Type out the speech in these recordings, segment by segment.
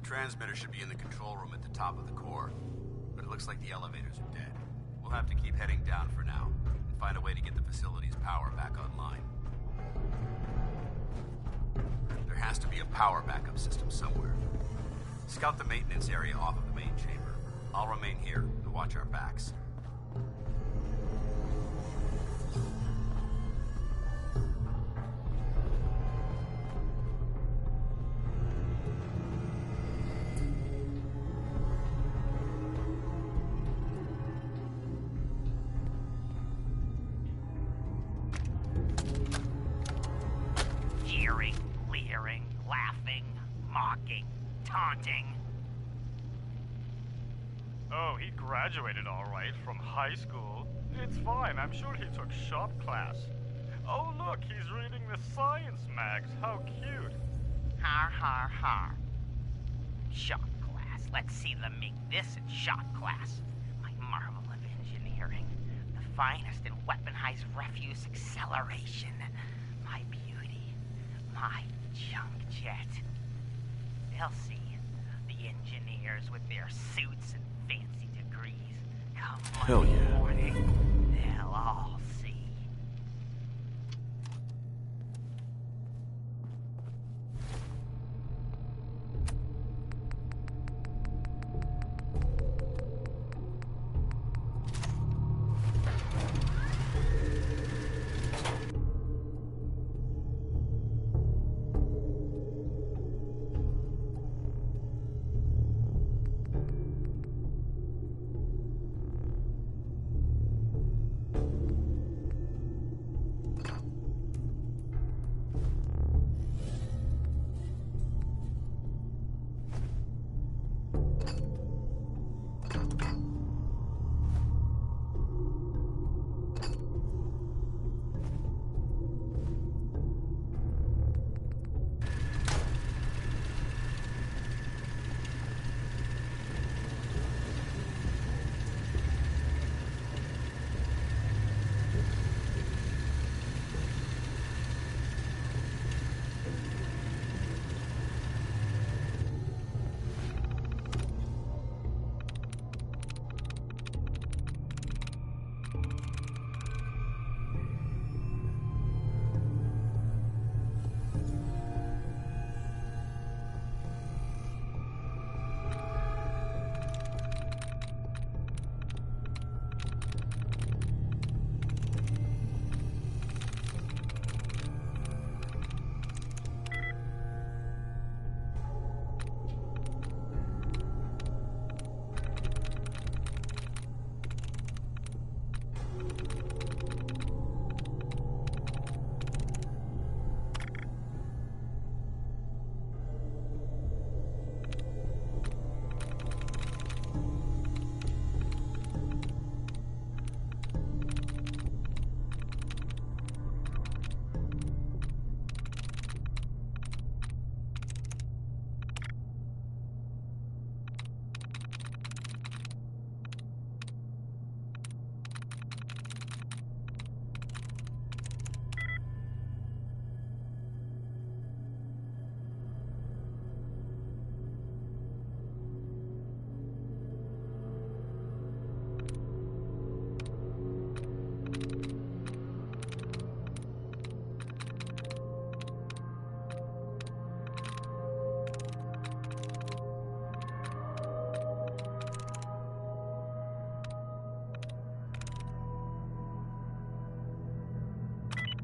Transmitter should be in the control room at the top of the core, but it looks like the elevators are dead. We'll have to keep heading down for now, and find a way to get the facility's power back online. There has to be a power backup system somewhere. Scout the maintenance area off of the main chamber. I'll remain here and watch our backs. Jeering, leering, laughing, mocking, taunting. Oh, he graduated all right from high school. It's fine, I'm sure he took shop class. Oh look, he's reading the science mags. How cute. Har har har. Shop class. Let's see them make this in shop class. My marvel of engineering. The finest in weaponized refuse acceleration. My beauty. My junk jet. They'll see. The engineers with their suits and fancy degrees. Come Hell Monday yeah. morning, they'll all see.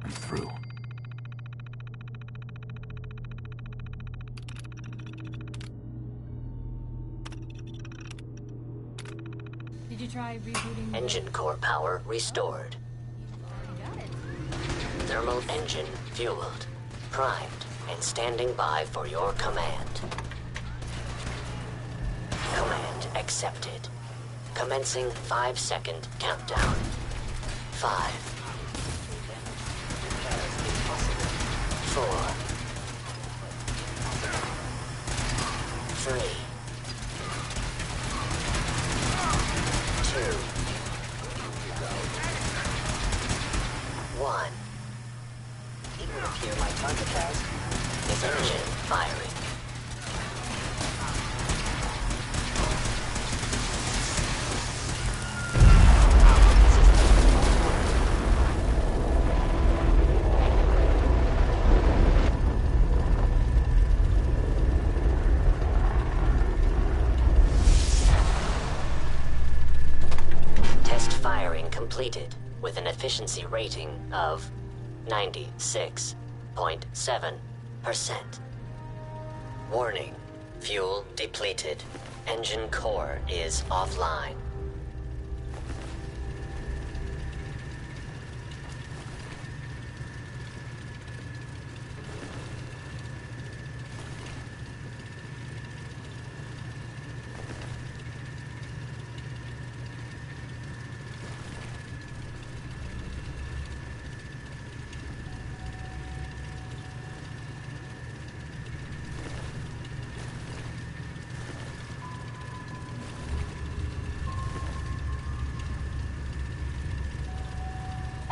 Through. Did you try rebooting? Engine core power restored. Got it. Thermal engine fueled, primed, and standing by for your command. Command accepted. Commencing 5-second countdown. 5, 4, 3, 2, 1. It would appear my target has... Engine firing. completed with an efficiency rating of 96.7%. Warning, fuel depleted. Engine core is offline.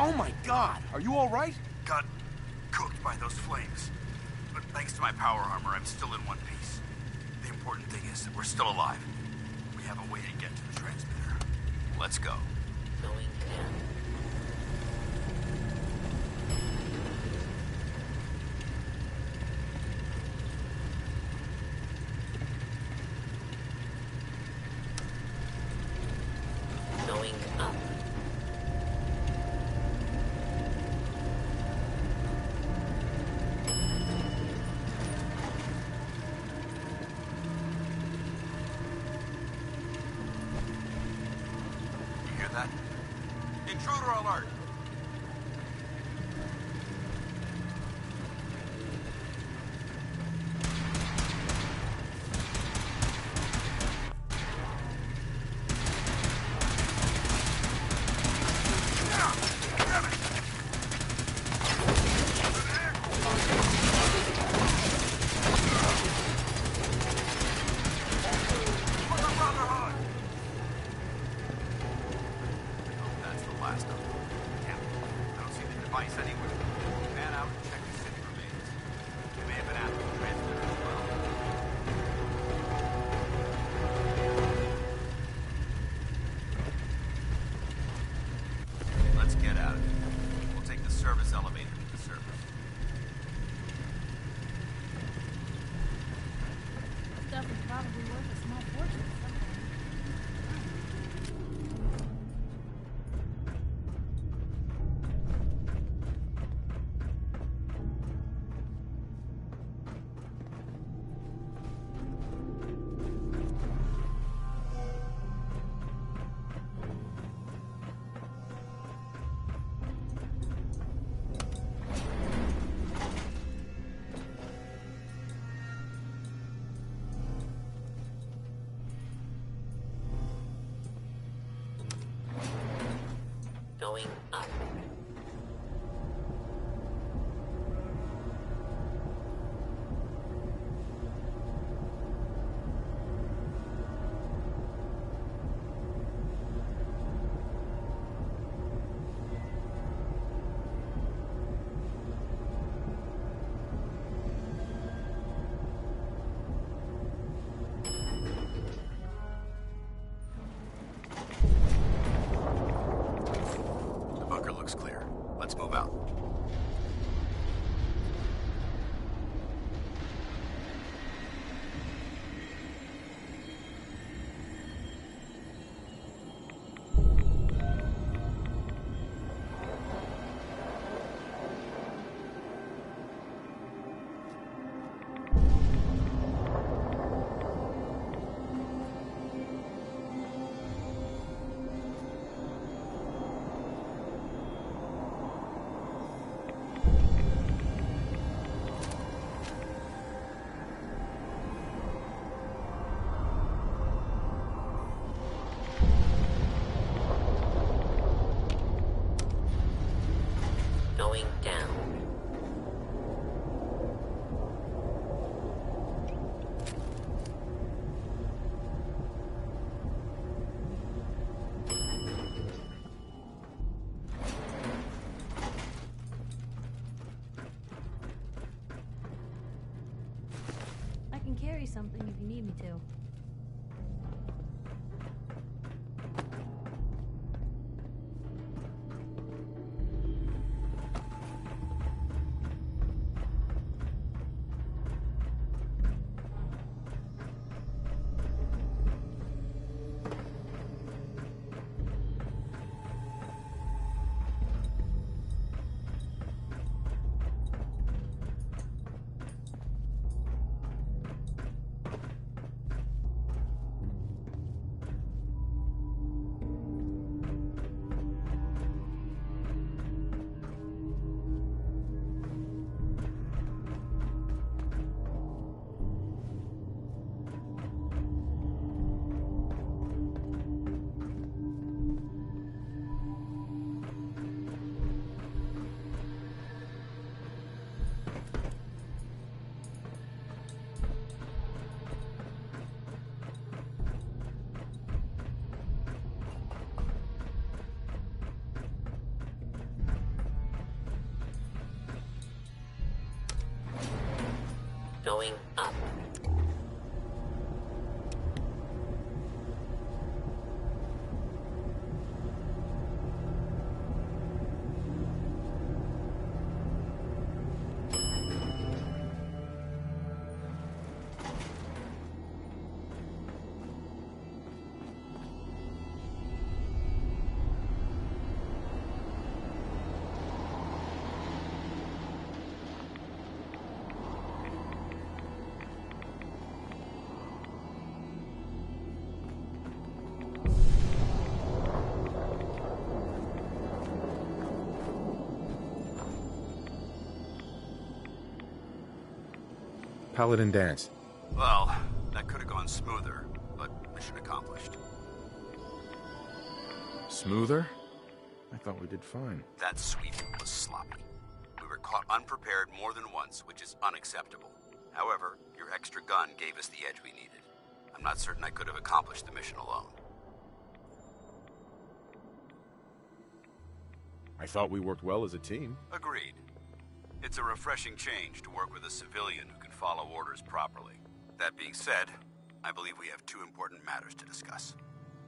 Oh my god, are you alright? Got cooked by those flames. But thanks to my power armor, I'm still in one piece. The important thing is that we're still alive. We have a way to get to the transmitter. Let's go. Going down. Going up. You hear that? Intruder alert! Damn it! For the Brotherhood! That's the last of them. Yeah. I don't see the device anywhere. Man out and check the city remains. They may have been after the transmitter as well. Let's get out of here. We'll take the service elevator to the surface. Stuff is probably worth a small fortune somewhere. Going up. The bunker looks clear. Let's move out. Going down. I can carry something if you need me to. going up. Paladin dance. Well, that could have gone smoother, but mission accomplished. Smoother? I thought we did fine. That sweep was sloppy. We were caught unprepared more than once, which is unacceptable. However, your extra gun gave us the edge we needed. I'm not certain I could have accomplished the mission alone. I thought we worked well as a team. Agreed. It's a refreshing change to work with a civilian who can follow orders properly. That being said, I believe we have two important matters to discuss.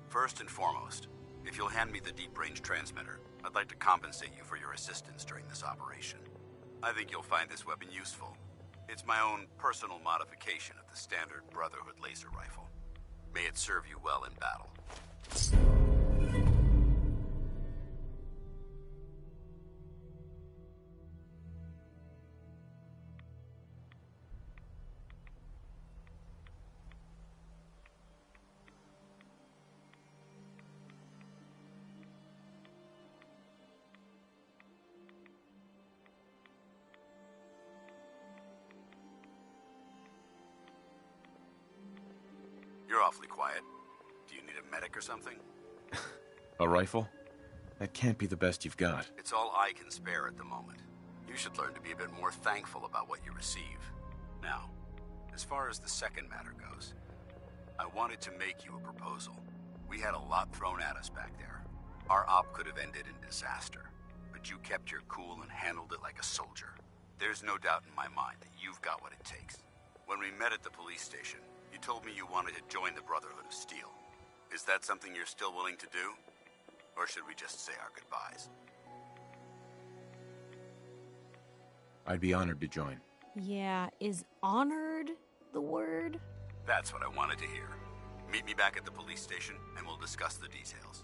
First and foremost, if you'll hand me the deep-range transmitter, I'd like to compensate you for your assistance during this operation. I think you'll find this weapon useful. It's my own personal modification of the standard Brotherhood laser rifle. May it serve you well in battle. You're awfully quiet. Do you need a medic or something? A rifle? That can't be the best you've got. It's all I can spare at the moment. You should learn to be a bit more thankful about what you receive. Now, as far as the second matter goes, I wanted to make you a proposal. We had a lot thrown at us back there. Our op could have ended in disaster, but you kept your cool and handled it like a soldier. There's no doubt in my mind that you've got what it takes. When we met at the police station, you told me you wanted to join the Brotherhood of Steel. Is that something you're still willing to do? Or should we just say our goodbyes? I'd be honored to join. Yeah, is honored the word? That's what I wanted to hear. Meet me back at the police station, and we'll discuss the details.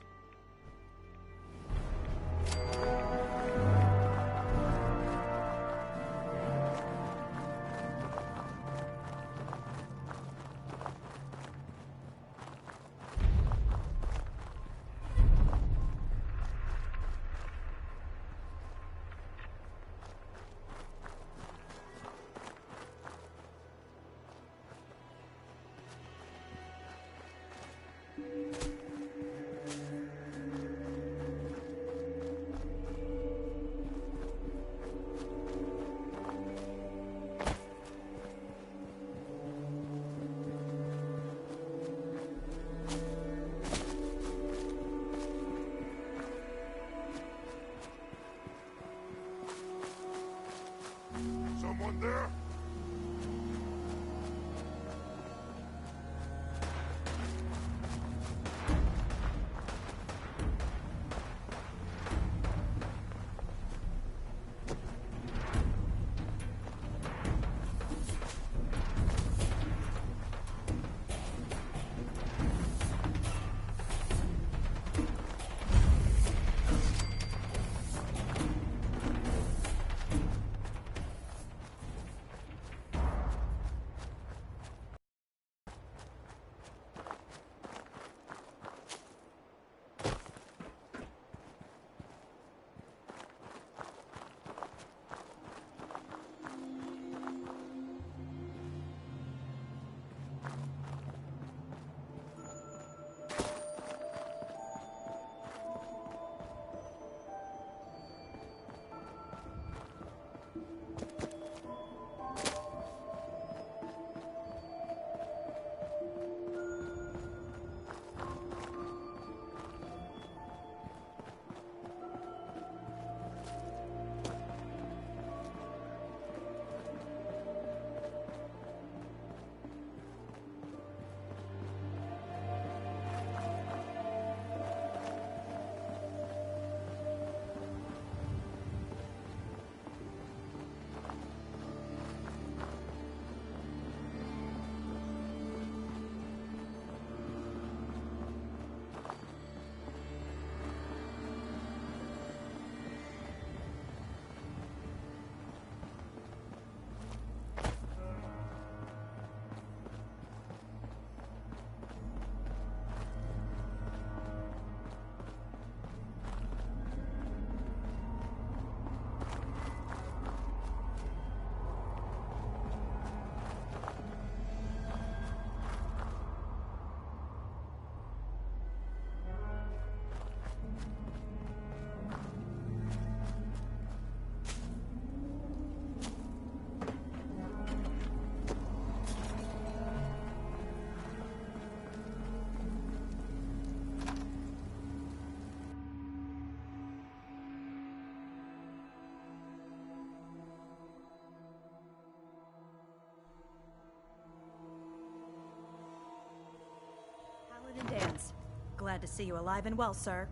Glad to see you alive and well, sir.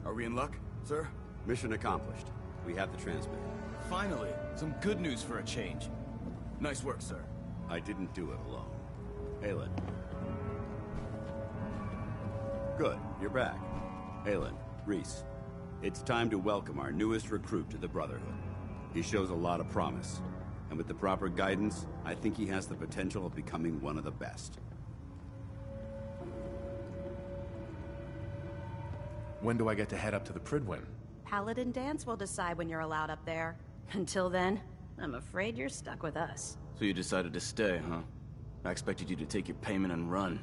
Are we in luck, sir? Mission accomplished. We have the transmitter. Finally, some good news for a change. Nice work, sir. I didn't do it alone. Aelin. Good, you're back. Aelin, Reese. It's time to welcome our newest recruit to the Brotherhood. He shows a lot of promise, and with the proper guidance, I think he has the potential of becoming one of the best. When do I get to head up to the Pridwin? Paladin Dance will decide when you're allowed up there. Until then, I'm afraid you're stuck with us. So you decided to stay, huh? I expected you to take your payment and run.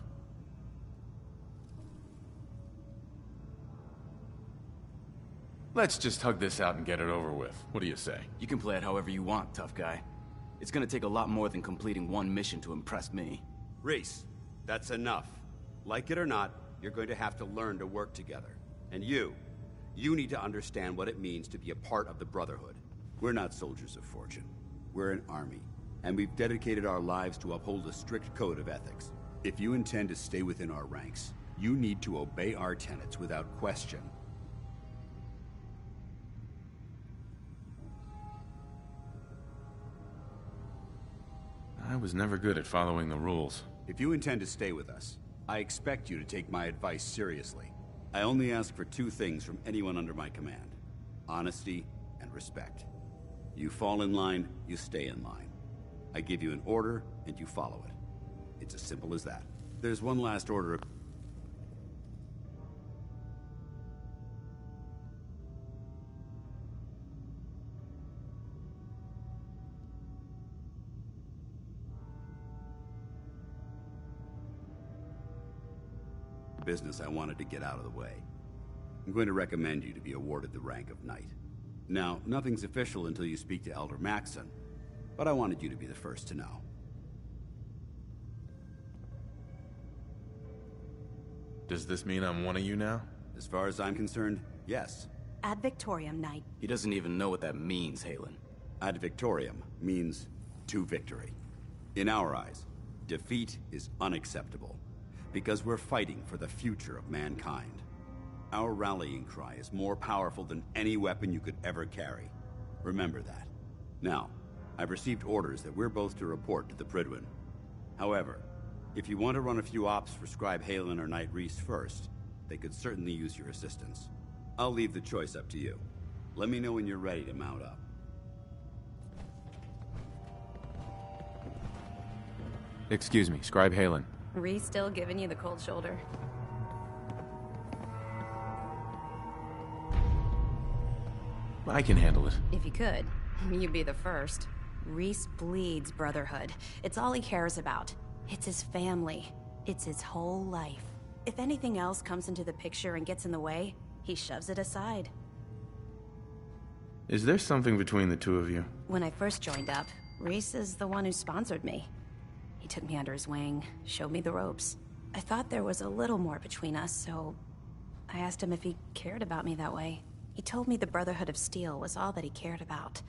Let's just hug this out and get it over with. What do you say? You can play it however you want, tough guy. It's gonna take a lot more than completing one mission to impress me. Reese, that's enough. Like it or not, you're going to have to learn to work together. And you need to understand what it means to be a part of the Brotherhood. We're not soldiers of fortune. We're an army, and we've dedicated our lives to uphold a strict code of ethics. If you intend to stay within our ranks, you need to obey our tenets without question. I was never good at following the rules. If you intend to stay with us, I expect you to take my advice seriously. I only ask for two things from anyone under my command: honesty and respect. You fall in line, you stay in line. I give you an order, and you follow it. It's as simple as that. There's one last order of... business I wanted to get out of the way. I'm going to recommend you to be awarded the rank of Knight. Now, nothing's official until you speak to Elder Maxson, but I wanted you to be the first to know. Does this mean I'm one of you now? As far as I'm concerned, yes. Ad Victoriam, Knight. He doesn't even know what that means, Halen. Ad Victoriam means to victory. In our eyes, defeat is unacceptable, because we're fighting for the future of mankind. Our rallying cry is more powerful than any weapon you could ever carry. Remember that. Now, I've received orders that we're both to report to the Pridwin. However, if you want to run a few ops for Scribe Halen or Knight Reese first, they could certainly use your assistance. I'll leave the choice up to you. Let me know when you're ready to mount up. Excuse me, Scribe Halen. Reese still giving you the cold shoulder? I can handle it. If you could, you'd be the first. Reese bleeds brotherhood. It's all he cares about. It's his family. It's his whole life. If anything else comes into the picture and gets in the way, he shoves it aside. Is there something between the two of you? When I first joined up, Reese is the one who sponsored me. He took me under his wing, showed me the ropes. I thought there was a little more between us, so I asked him if he cared about me that way. He told me the Brotherhood of Steel was all that he cared about,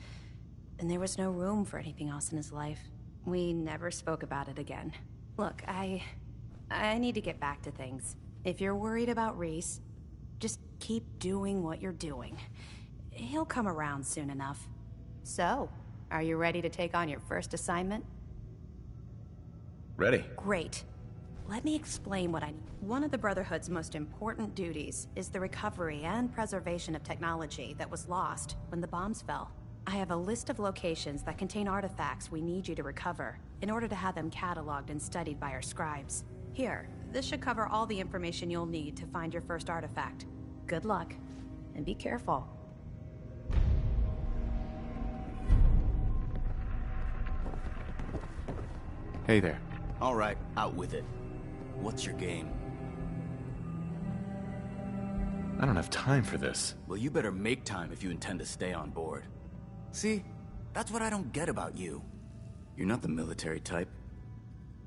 and there was no room for anything else in his life. We never spoke about it again. Look, I need to get back to things. If you're worried about Reese, just keep doing what you're doing. He'll come around soon enough. So, are you ready to take on your first assignment? Ready. Great. Let me explain what I need. One of the Brotherhood's most important duties is the recovery and preservation of technology that was lost when the bombs fell. I have a list of locations that contain artifacts we need you to recover in order to have them cataloged and studied by our scribes. Here, this should cover all the information you'll need to find your first artifact. Good luck, and be careful. Hey there. All right, out with it. What's your game? I don't have time for this. Well, you better make time if you intend to stay on board. See, that's what I don't get about you. You're not the military type.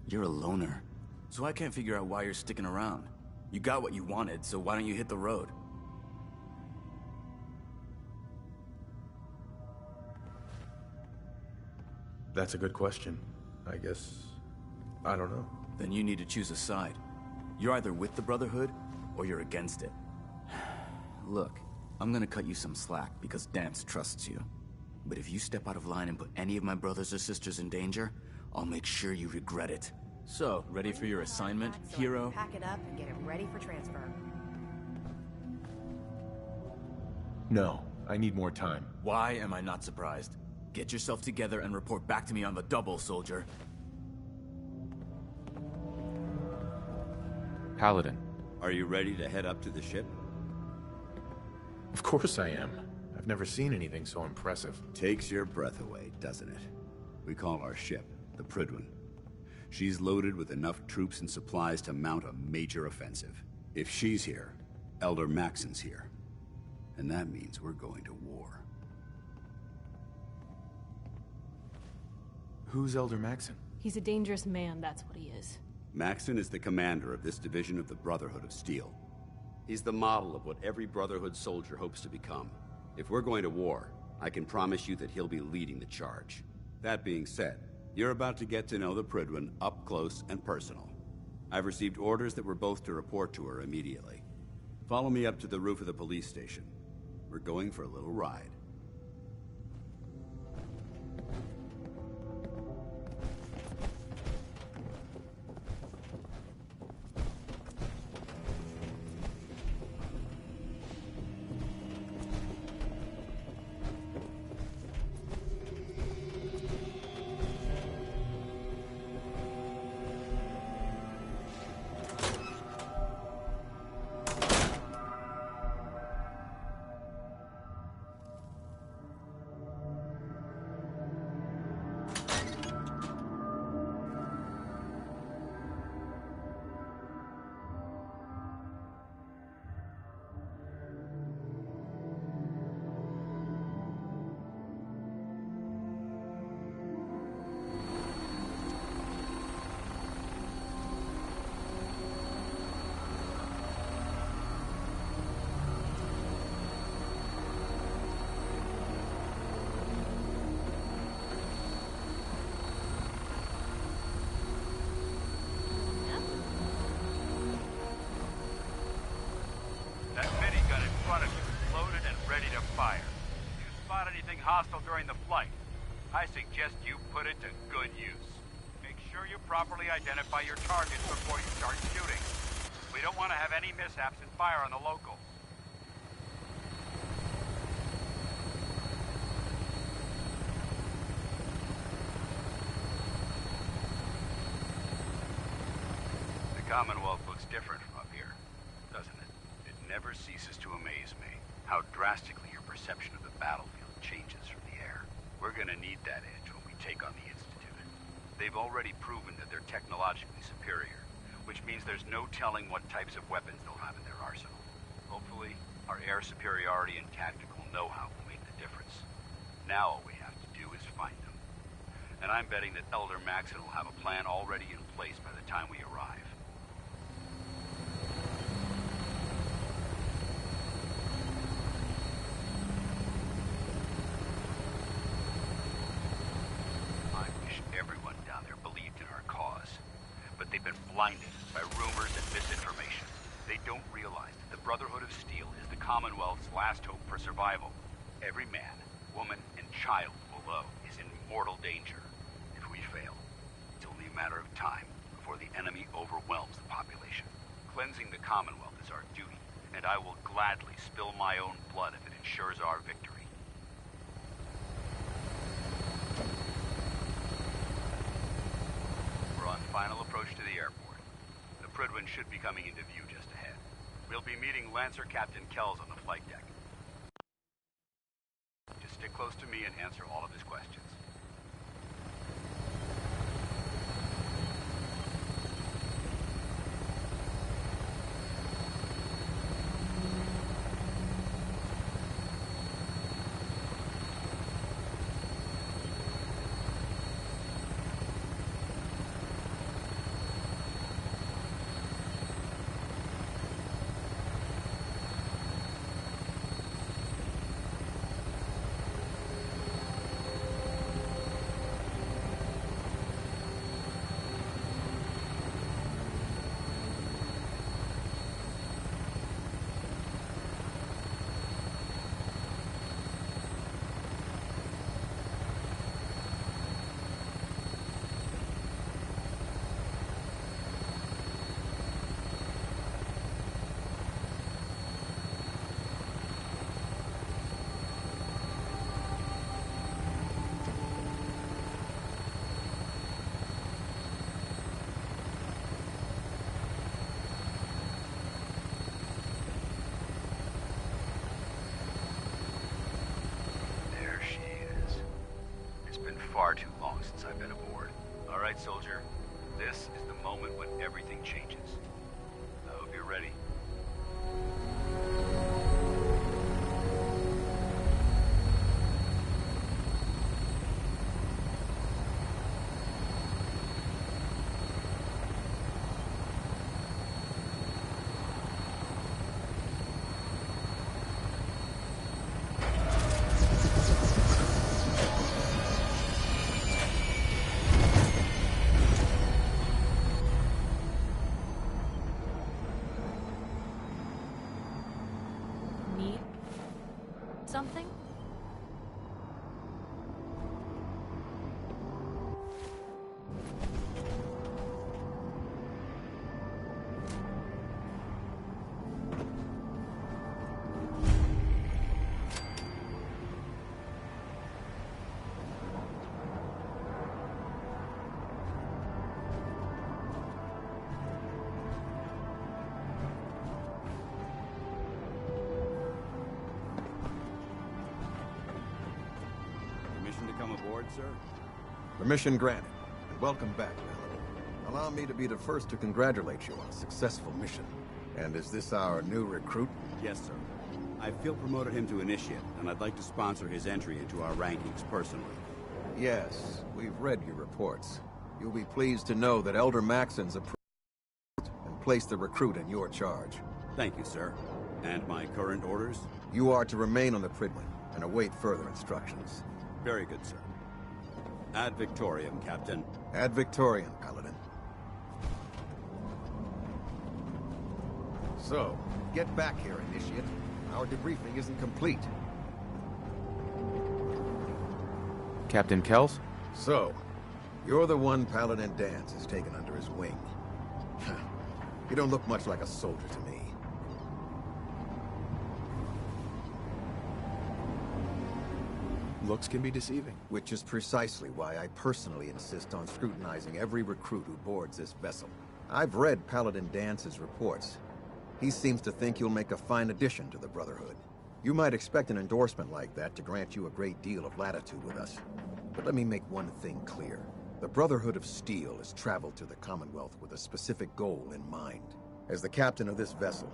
You're a loner. So I can't figure out why you're sticking around. You got what you wanted, so why don't you hit the road? That's a good question. I guess... I don't know. Then you need to choose a side. You're either with the Brotherhood, or you're against it. Look, I'm gonna cut you some slack because Danse trusts you. But if you step out of line and put any of my brothers or sisters in danger, I'll make sure you regret it. So, ready for your assignment, hero? Pack it up and get it ready for transfer. No, I need more time. Why am I not surprised? Get yourself together and report back to me on the double, soldier. Paladin. Are you ready to head up to the ship? Of course I am. I've never seen anything so impressive. Takes your breath away, doesn't it? We call our ship the Prydwen. She's loaded with enough troops and supplies to mount a major offensive. If she's here, Elder Maxon's here. And that means we're going to war. Who's Elder Maxon? He's a dangerous man, that's what he is. Maxon is the commander of this division of the Brotherhood of Steel. He's the model of what every Brotherhood soldier hopes to become. If we're going to war, I can promise you that he'll be leading the charge. That being said, you're about to get to know the Prydwen up close and personal. I've received orders that we're both to report to her immediately. Follow me up to the roof of the police station. We're going for a little ride. That minigun in front of you is loaded and ready to fire. If you spot anything hostile during the flight, I suggest you put it to good use. Make sure you properly identify your targets before you start shooting. We don't want to have any mishaps and fire on the locals. The Commonwealth looks different from up here, doesn't it? It never ceases to amaze me how drastically your perception of the battlefield changes from the air. We're gonna need that edge when we take on the Institute. They've already proven that they're technologically superior, which means there's no telling what types of weapons they'll have in their arsenal. Hopefully, our air superiority and tactical know-how will make the difference. Now all we have to do is find them. And I'm betting that Elder Maxon will have a plan already in place by the time we arrive. I wish everyone down there believed in our cause. But they've been blinded by rumors and misinformation. They don't realize that the Brotherhood of Steel is the Commonwealth's last hope for survival. Every man, woman, and child below is in mortal danger. If we fail, it's only a matter of time before the enemy overwhelms the population. Cleansing the Commonwealth is our duty, and I will gladly spill my own blood if it ensures our victory. We're on final approach to the airport. The Prydwen should be coming into view just ahead. We'll be meeting Lancer Captain Kells on the flight deck. Just stick close to me and answer all of his questions. right, soldier? This is the moment when everything changes. I hope you're ready. Need something? Permission to come aboard, sir? Permission granted, and welcome back, Paladin. Allow me to be the first to congratulate you on a successful mission. And is this our new recruit? Yes, sir. I feel promoted him to initiate, and I'd like to sponsor his entry into our rankings personally. Yes, we've read your reports. You'll be pleased to know that Elder Maxon's approved and placed the recruit in your charge. Thank you, sir. And my current orders? You are to remain on the Pridwin and await further instructions. Very good, sir. Ad Victoriam, Captain. Ad Victoriam, Paladin. So, get back here, Initiate. Our debriefing isn't complete. Captain Kells? So, you're the one Paladin Danse has taken under his wing. You don't look much like a soldier to me. Looks can be deceiving. Which is precisely why I personally insist on scrutinizing every recruit who boards this vessel. I've read Paladin Dance's reports. He seems to think you'll make a fine addition to the Brotherhood. You might expect an endorsement like that to grant you a great deal of latitude with us. But let me make one thing clear. The Brotherhood of Steel has traveled to the Commonwealth with a specific goal in mind. As the captain of this vessel,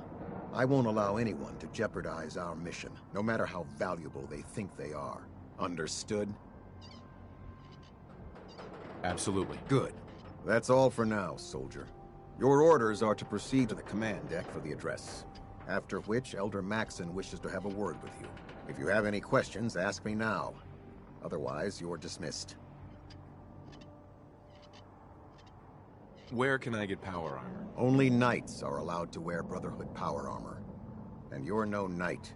I won't allow anyone to jeopardize our mission, no matter how valuable they think they are. Understood? Absolutely. Good. That's all for now, soldier. Your orders are to proceed to the command deck for the address. After which, Elder Maxon wishes to have a word with you. If you have any questions, ask me now. Otherwise, you're dismissed. Where can I get power armor? Only knights are allowed to wear Brotherhood power armor. And you're no knight.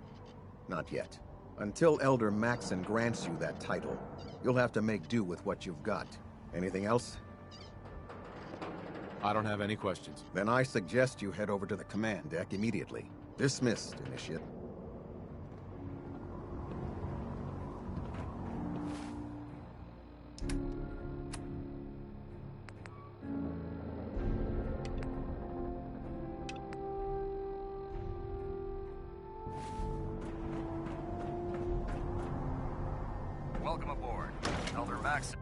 Not yet. Until Elder Maxon grants you that title, you'll have to make do with what you've got. Anything else? I don't have any questions. Then I suggest you head over to the command deck immediately. Dismissed, Initiate. Welcome aboard, Elder Maxon.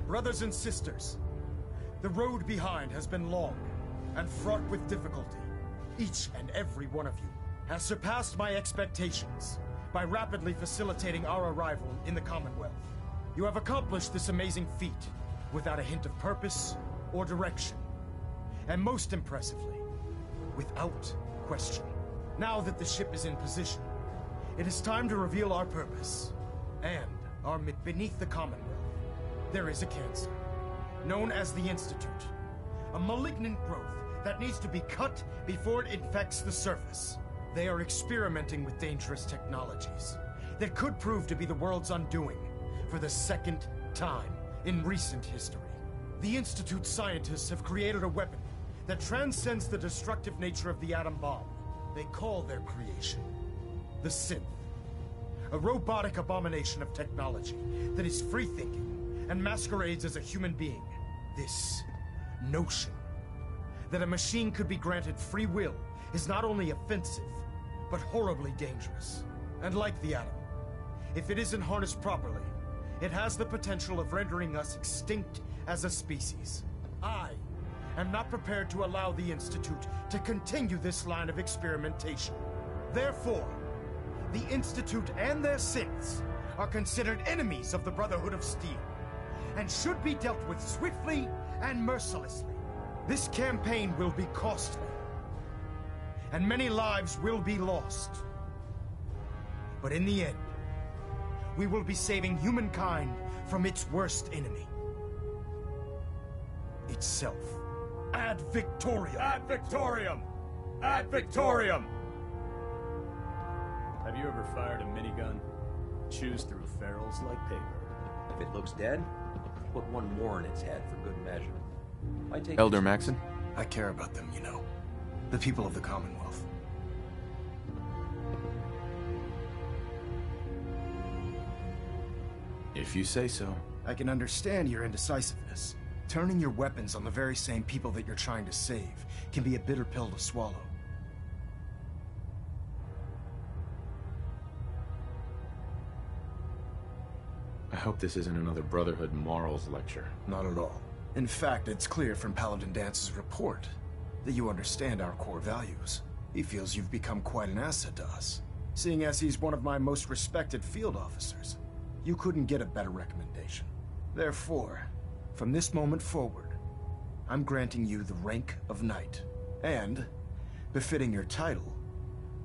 Brothers and sisters, the road behind has been long and fraught with difficulty. Each and every one of you has surpassed my expectations by rapidly facilitating our arrival in the Commonwealth. You have accomplished this amazing feat without a hint of purpose or direction. And most impressively, without question. Now that the ship is in position, it is time to reveal our purpose and our beneath the Commonwealth. There is a cancer, known as the Institute. A malignant growth that needs to be cut before it infects the surface. They are experimenting with dangerous technologies that could prove to be the world's undoing for the second time in recent history. The Institute scientists have created a weapon that transcends the destructive nature of the atom bomb. They call their creation the Synth. A robotic abomination of technology that is free-thinking and masquerades as a human being. This notion that a machine could be granted free will is not only offensive, but horribly dangerous. And like the atom, if it isn't harnessed properly, it has the potential of rendering us extinct as a species. I am not prepared to allow the Institute to continue this line of experimentation. Therefore, the Institute and their synths are considered enemies of the Brotherhood of Steel, and should be dealt with swiftly and mercilessly. This campaign will be costly, and many lives will be lost. But in the end, we will be saving humankind from its worst enemy. Itself. Ad Victoriam! Ad Victoriam! Ad Victoriam! Have you ever fired a minigun? Chews through ferrules like paper. If it looks dead, put one more in its head for good measure. I take Elder Maxon? I care about them, you know. The people of the Commonwealth. If you say so. I can understand your indecisiveness. Turning your weapons on the very same people that you're trying to save can be a bitter pill to swallow. I hope this isn't another Brotherhood morals lecture. Not at all. In fact, it's clear from Paladin Dance's report that you understand our core values. He feels you've become quite an asset to us. Seeing as he's one of my most respected field officers, you couldn't get a better recommendation. Therefore, from this moment forward, I'm granting you the rank of Knight. And, befitting your title,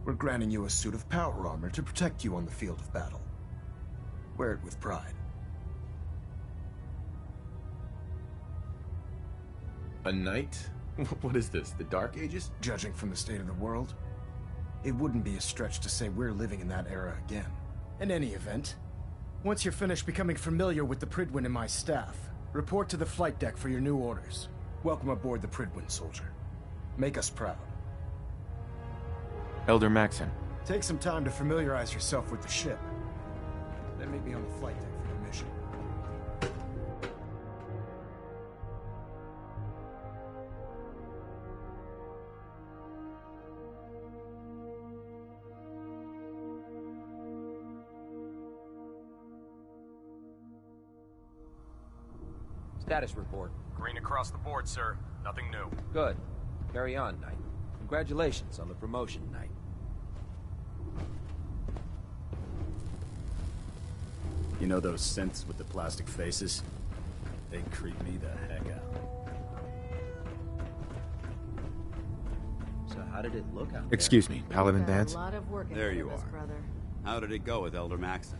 we're granting you a suit of power armor to protect you on the field of battle. Wear it with pride. A knight? What is this, the Dark Ages? Judging from the state of the world, it wouldn't be a stretch to say we're living in that era again. In any event, once you're finished becoming familiar with the Pridwin and my staff, report to the flight deck for your new orders. Welcome aboard the Pridwin, soldier. Make us proud. Elder Maxon. Take some time to familiarize yourself with the ship. Then meet me on the flight deck for your mission. Status report. Green across the board, sir. Nothing new. Good. Carry on, Knight. Congratulations on the promotion, Knight. You know those synths with the plastic faces? They creep me the heck out. So how did it look out there? Excuse me, Paladin Dance? There you are. How did it go with Elder Maxon?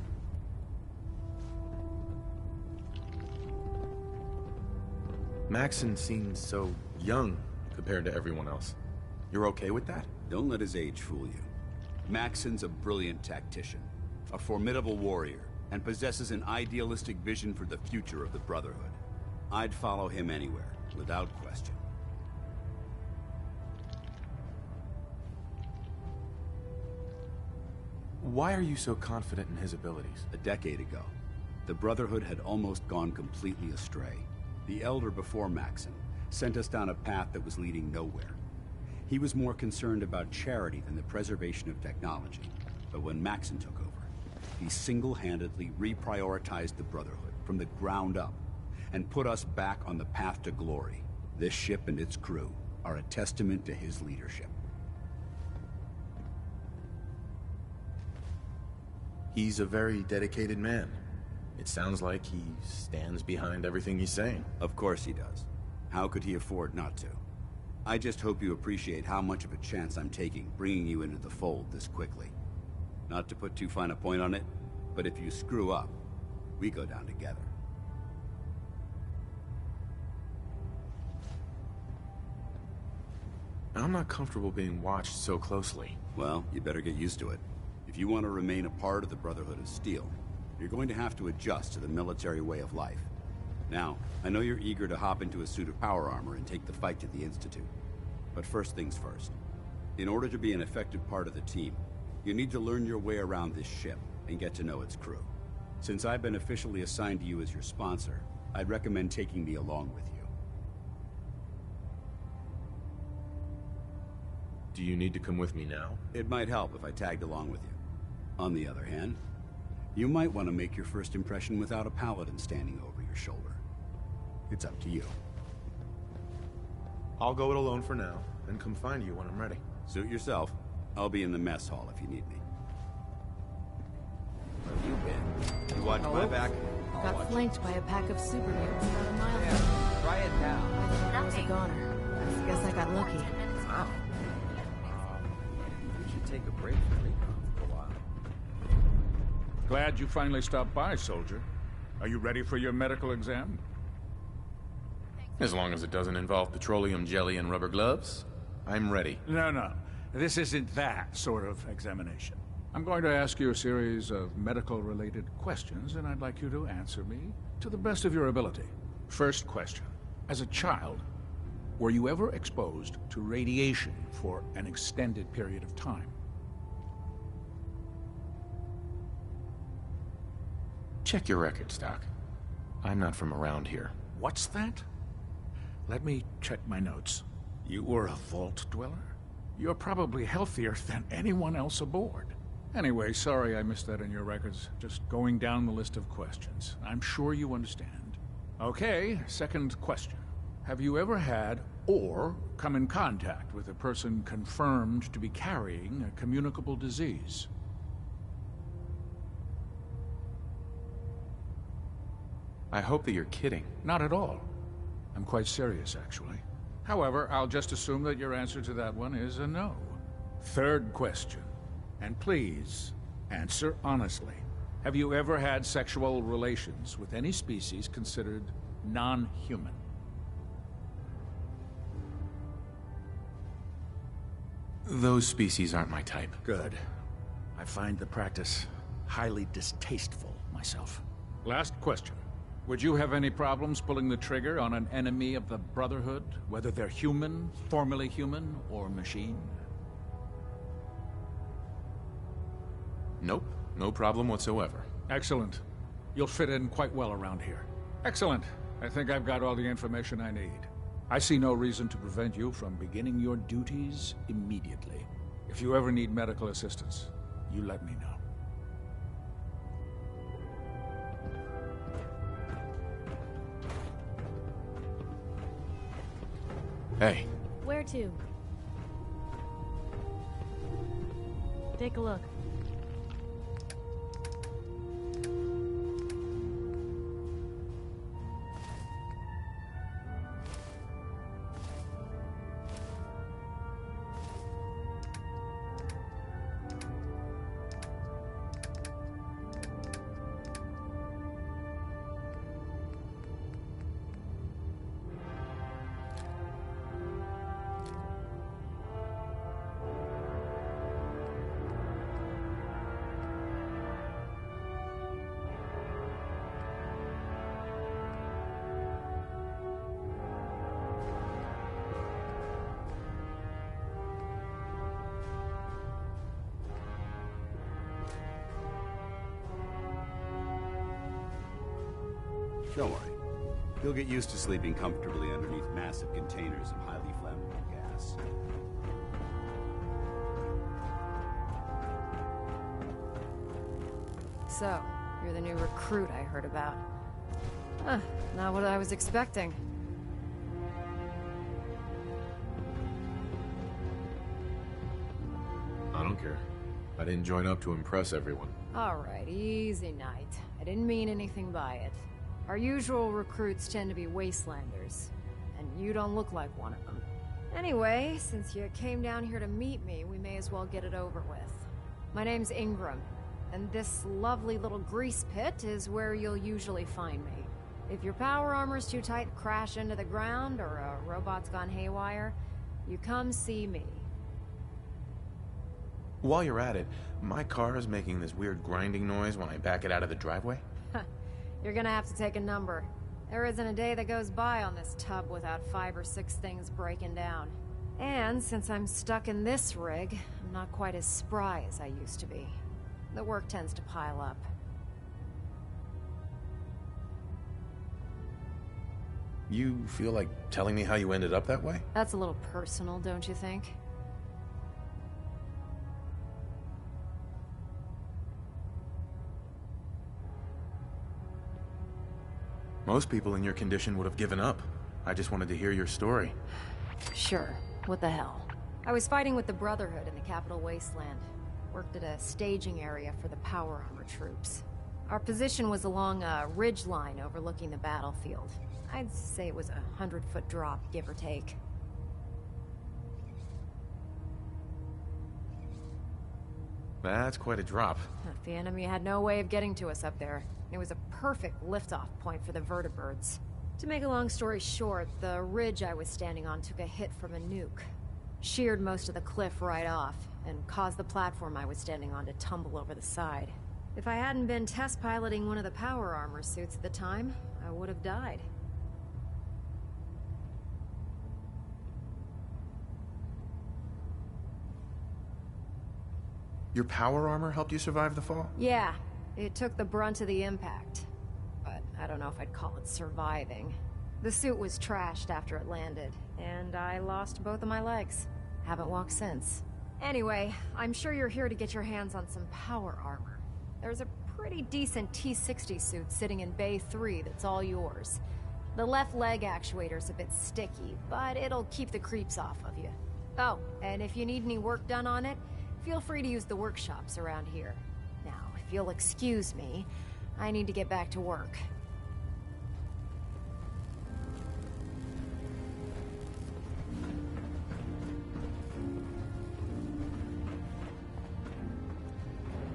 Maxon seems so young compared to everyone else. You're okay with that? Don't let his age fool you. Maxon's a brilliant tactician, a formidable warrior, and possesses an idealistic vision for the future of the Brotherhood. I'd follow him anywhere, without question. Why are you so confident in his abilities? A decade ago, the Brotherhood had almost gone completely astray. The Elder before Maxon sent us down a path that was leading nowhere. He was more concerned about charity than the preservation of technology. But when Maxon took over, he single-handedly reprioritized the Brotherhood from the ground up and put us back on the path to glory. This ship and its crew are a testament to his leadership. He's a very dedicated man. It sounds like he stands behind everything he's saying. Of course he does. How could he afford not to? I just hope you appreciate how much of a chance I'm taking bringing you into the fold this quickly. Not to put too fine a point on it, but if you screw up, we go down together. I'm not comfortable being watched so closely. Well, you better get used to it. If you want to remain a part of the Brotherhood of Steel, you're going to have to adjust to the military way of life. Now, I know you're eager to hop into a suit of power armor and take the fight to the Institute. But first things first. In order to be an effective part of the team, you need to learn your way around this ship and get to know its crew. Since I've been officially assigned to you as your sponsor, I'd recommend taking me along with you. Do you need to come with me now? It might help if I tagged along with you. On the other hand, you might want to make your first impression without a paladin standing over your shoulder. It's up to you. I'll go it alone for now, and come find you when I'm ready. Suit yourself. I'll be in the mess hall if you need me. Where have you been? You watch my back? I'll Got watch flanked by a pack of super mutants about a mile Yeah, away. try it now. I thought I was a goner. I guess I got lucky. Wow. You should take a break from recon for a while. Glad you finally stopped by, soldier. Are you ready for your medical exam? As long as it doesn't involve petroleum jelly and rubber gloves, I'm ready. No. This isn't that sort of examination. I'm going to ask you a series of medical-related questions, and I'd like you to answer me to the best of your ability. First question. As a child, were you ever exposed to radiation for an extended period of time? Check your records, Doc. I'm not from around here. What's that? Let me check my notes. You were a vault dweller? You're probably healthier than anyone else aboard. Anyway, sorry I missed that in your records. Just going down the list of questions. I'm sure you understand. Okay, second question. Have you ever had or come in contact with a person confirmed to be carrying a communicable disease? I hope that you're kidding. Not at all. I'm quite serious, actually. However, I'll just assume that your answer to that one is a no. Third question. And please, answer honestly. Have you ever had sexual relations with any species considered non-human? Those species aren't my type. Good. I find the practice highly distasteful myself. Last question. Would you have any problems pulling the trigger on an enemy of the Brotherhood, whether they're human, formerly human, or machine? Nope. No problem whatsoever. Excellent. You'll fit in quite well around here. Excellent. I think I've got all the information I need. I see no reason to prevent you from beginning your duties immediately. If you ever need medical assistance, you let me know. Hey. Where to? Take a look. Don't worry. You'll get used to sleeping comfortably underneath massive containers of highly flammable gas. So, you're the new recruit I heard about. Huh, not what I was expecting. I don't care. I didn't join up to impress everyone. Alright, easy night. I didn't mean anything by it. Our usual recruits tend to be wastelanders, and you don't look like one of them. Anyway, since you came down here to meet me, we may as well get it over with. My name's Ingram, and this lovely little grease pit is where you'll usually find me. If your power armor's too tight to crash into the ground, or a robot's gone haywire, you come see me. While you're at it, my car is making this weird grinding noise when I back it out of the driveway. You're gonna have to take a number. There isn't a day that goes by on this tub without 5 or 6 things breaking down. And since I'm stuck in this rig, I'm not quite as spry as I used to be. The work tends to pile up. You feel like telling me how you ended up that way? That's a little personal, don't you think? Most people in your condition would have given up. I just wanted to hear your story. Sure. What the hell? I was fighting with the Brotherhood in the Capital Wasteland. Worked at a staging area for the power armor troops. Our position was along a ridge line overlooking the battlefield. I'd say it was a 100-foot drop, give or take. That's quite a drop. The enemy had no way of getting to us up there. It was a perfect liftoff point for the vertibirds. To make a long story short, the ridge I was standing on took a hit from a nuke. Sheared most of the cliff right off, and caused the platform I was standing on to tumble over the side. If I hadn't been test piloting one of the power armor suits at the time, I would have died. Your power armor helped you survive the fall? Yeah, it took the brunt of the impact. But I don't know if I'd call it surviving. The suit was trashed after it landed, and I lost both of my legs. Haven't walked since. Anyway, I'm sure you're here to get your hands on some power armor. There's a pretty decent T-60 suit sitting in Bay 3 that's all yours. The left leg actuator's a bit sticky, but it'll keep the creeps off of you. Oh, and if you need any work done on it, feel free to use the workshops around here. Now, if you'll excuse me, I need to get back to work.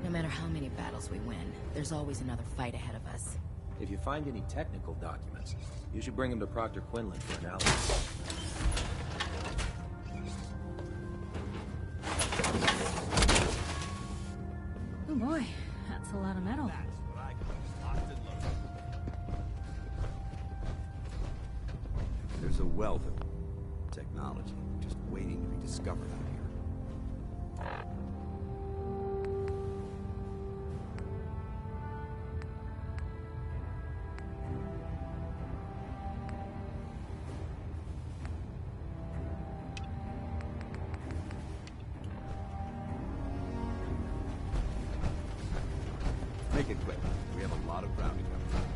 No matter how many battles we win, there's always another fight ahead of us. If you find any technical documents, you should bring them to Proctor Quinlan for analysis. Oh boy, that's a lot of metal. There's a wealth of technology just waiting to be discovered out here. Make it quick. We have a lot of ground to cover.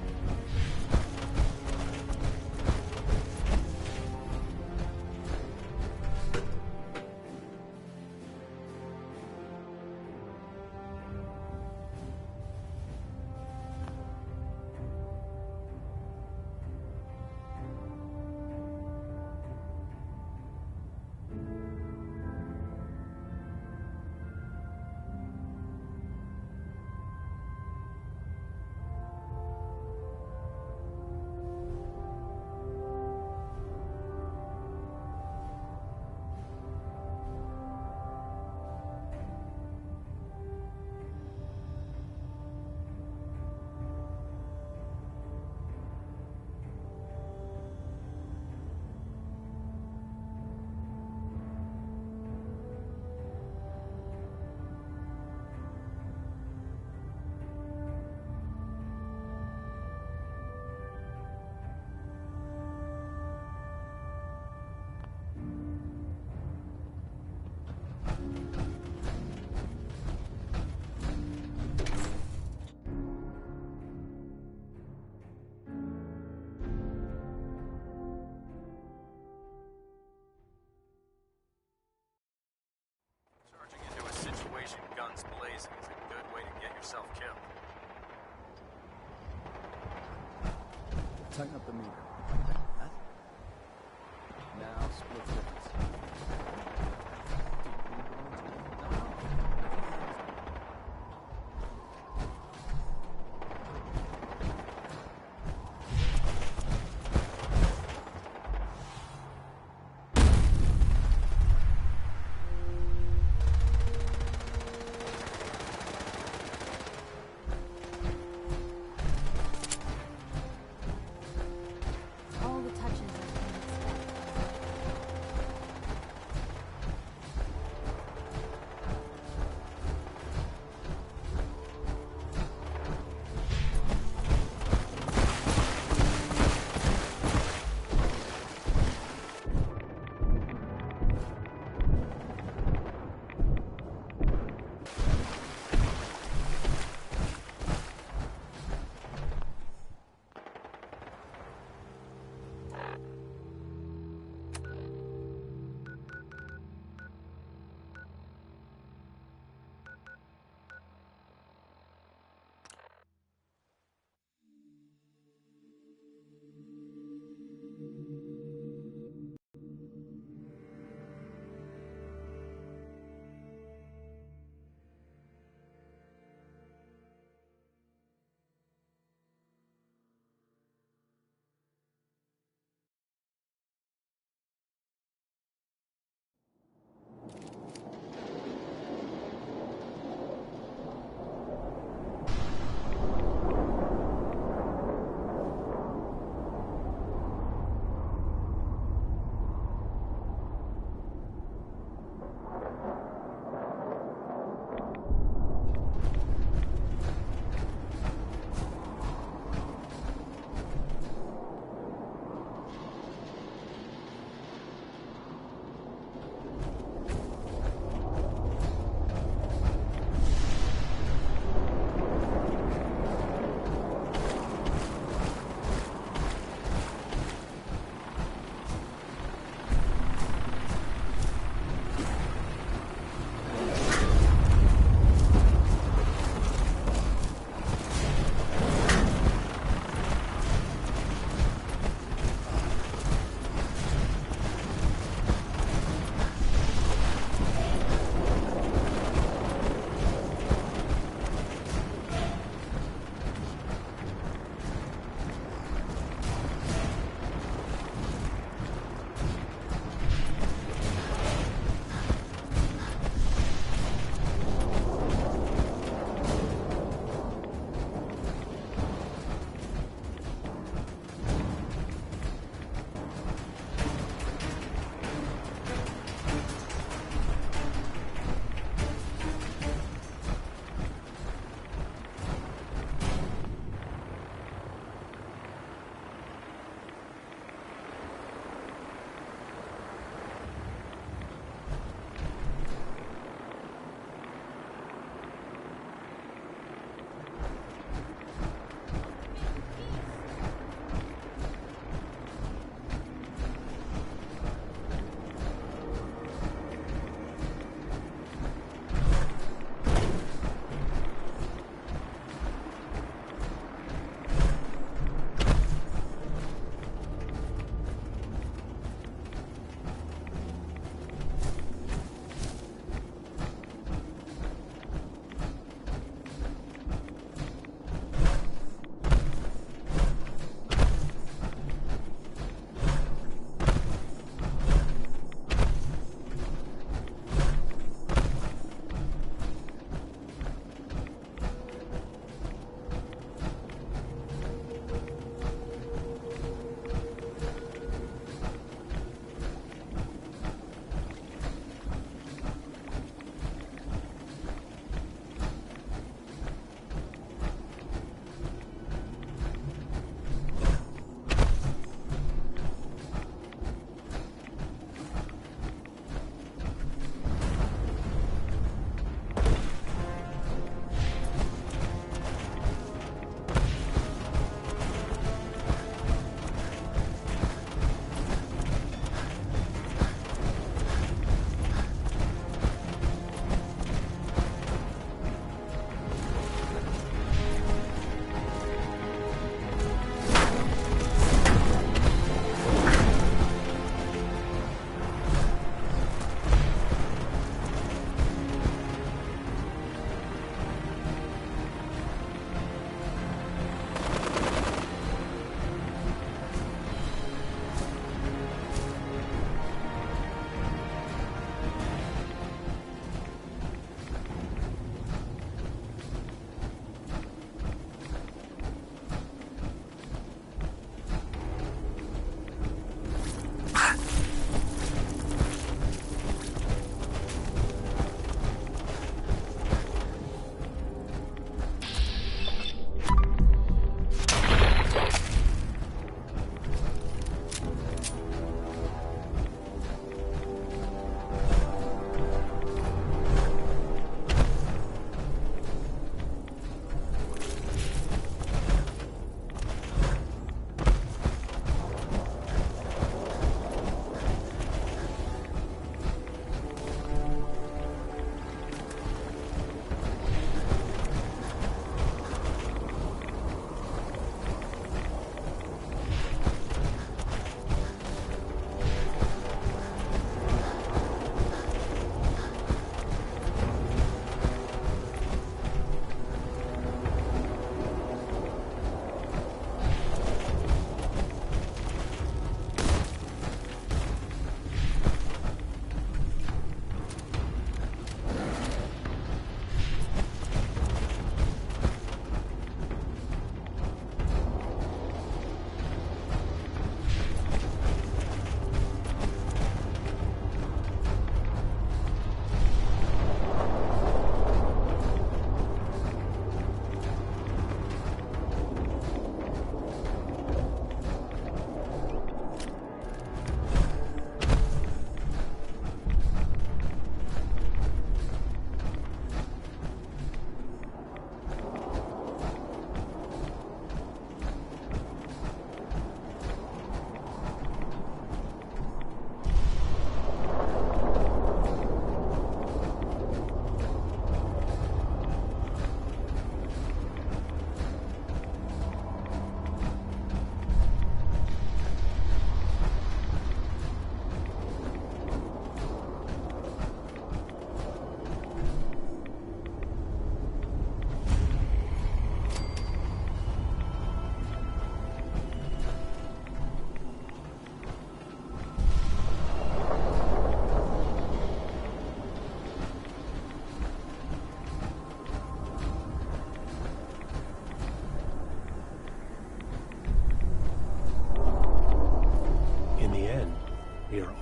Guns blazing is a good way to get yourself killed. Tighten up the meter. Now split difference. All the touches I can expect.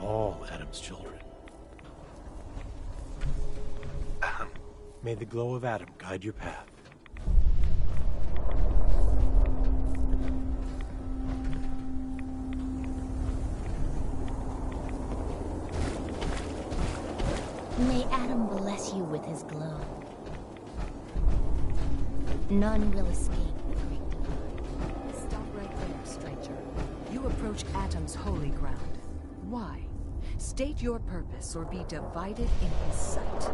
all Adam's children. May the glow of Adam guide your path. May Adam bless you with his glow. None will escape the great divine. Stop right there, stranger. You approach Adam's holy ground. Why? State your purpose or be divided in his sight.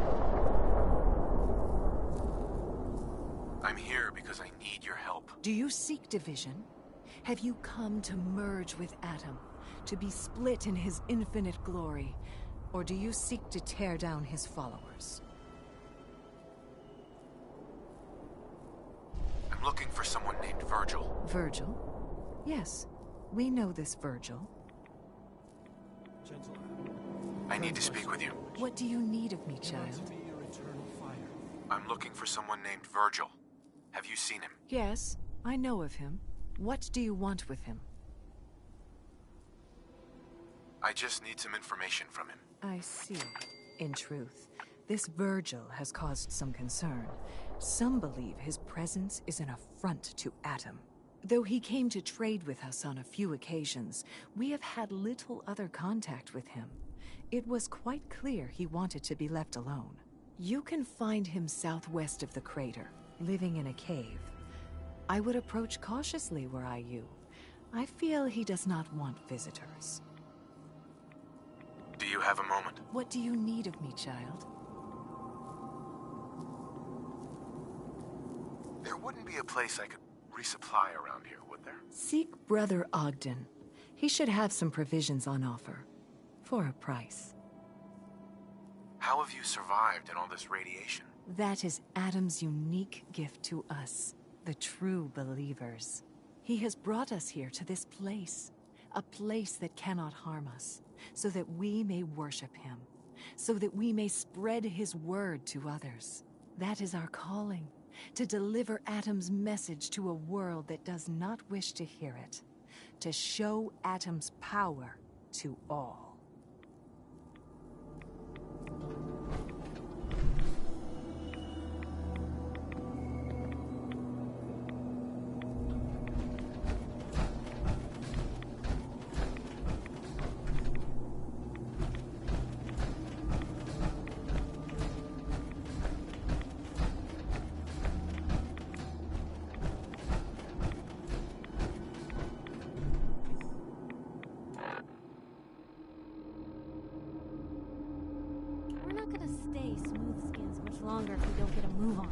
I'm here because I need your help. Do you seek division? Have you come to merge with Adam, to be split in his infinite glory? Or do you seek to tear down his followers? I'm looking for someone named Virgil. Virgil? Yes, we know this Virgil. I need to speak with you. What do you need of me, child? I'm looking for someone named Virgil. Have you seen him? Yes, I know of him. What do you want with him? I just need some information from him. I see. In truth, this Virgil has caused some concern. Some believe his presence is an affront to Adam. Though he came to trade with us on a few occasions, we have had little other contact with him. It was quite clear he wanted to be left alone. You can find him southwest of the crater, living in a cave. I would approach cautiously were I you. I feel he does not want visitors. Do you have a moment? What do you need of me, child? There wouldn't be a place I could resupply around here, would there? Seek Brother Ogden. He should have some provisions on offer. For a price. How have you survived in all this radiation? That is Adam's unique gift to us, the true believers. He has brought us here to this place, a place that cannot harm us, so that we may worship him, so that we may spread his word to others. That is our calling, to deliver Adam's message to a world that does not wish to hear it, to show Adam's power to all. We're not gonna stay smooth skins much longer if we don't get a move on.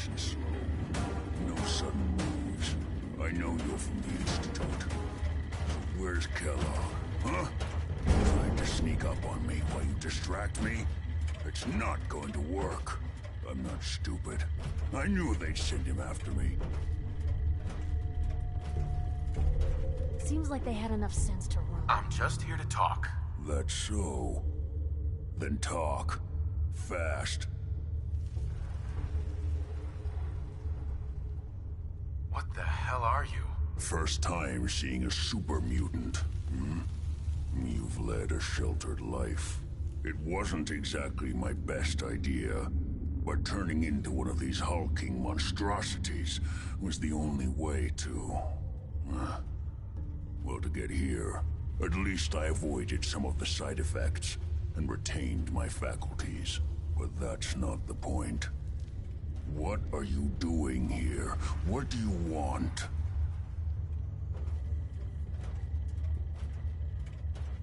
nice and slow. No sudden moves. I know you're from the Institute. So where's Kellogg, huh? Trying to sneak up on me while you distract me? It's not going to work. I'm not stupid. I knew they'd send him after me. Seems like they had enough sense to run. I'm just here to talk. That's so. Then talk. Fast. What the hell are you? First time seeing a super mutant. Hmm? You've led a sheltered life. It wasn't exactly my best idea, but turning into one of these hulking monstrosities was the only way to... well, to get here, at least I avoided some of the side effects and retained my faculties. But that's not the point. What are you doing here? What do you want?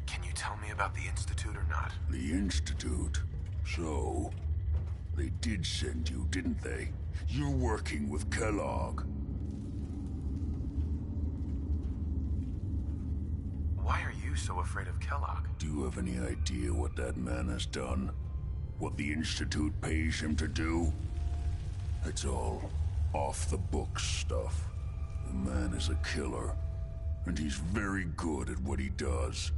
Can you tell me about the Institute or not? The Institute? So... they did send you, didn't they? You're working with Kellogg. Why are you so afraid of Kellogg? Do you have any idea what that man has done? What the Institute pays him to do? It's all off-the-books stuff. The man is a killer, and he's very good at what he does.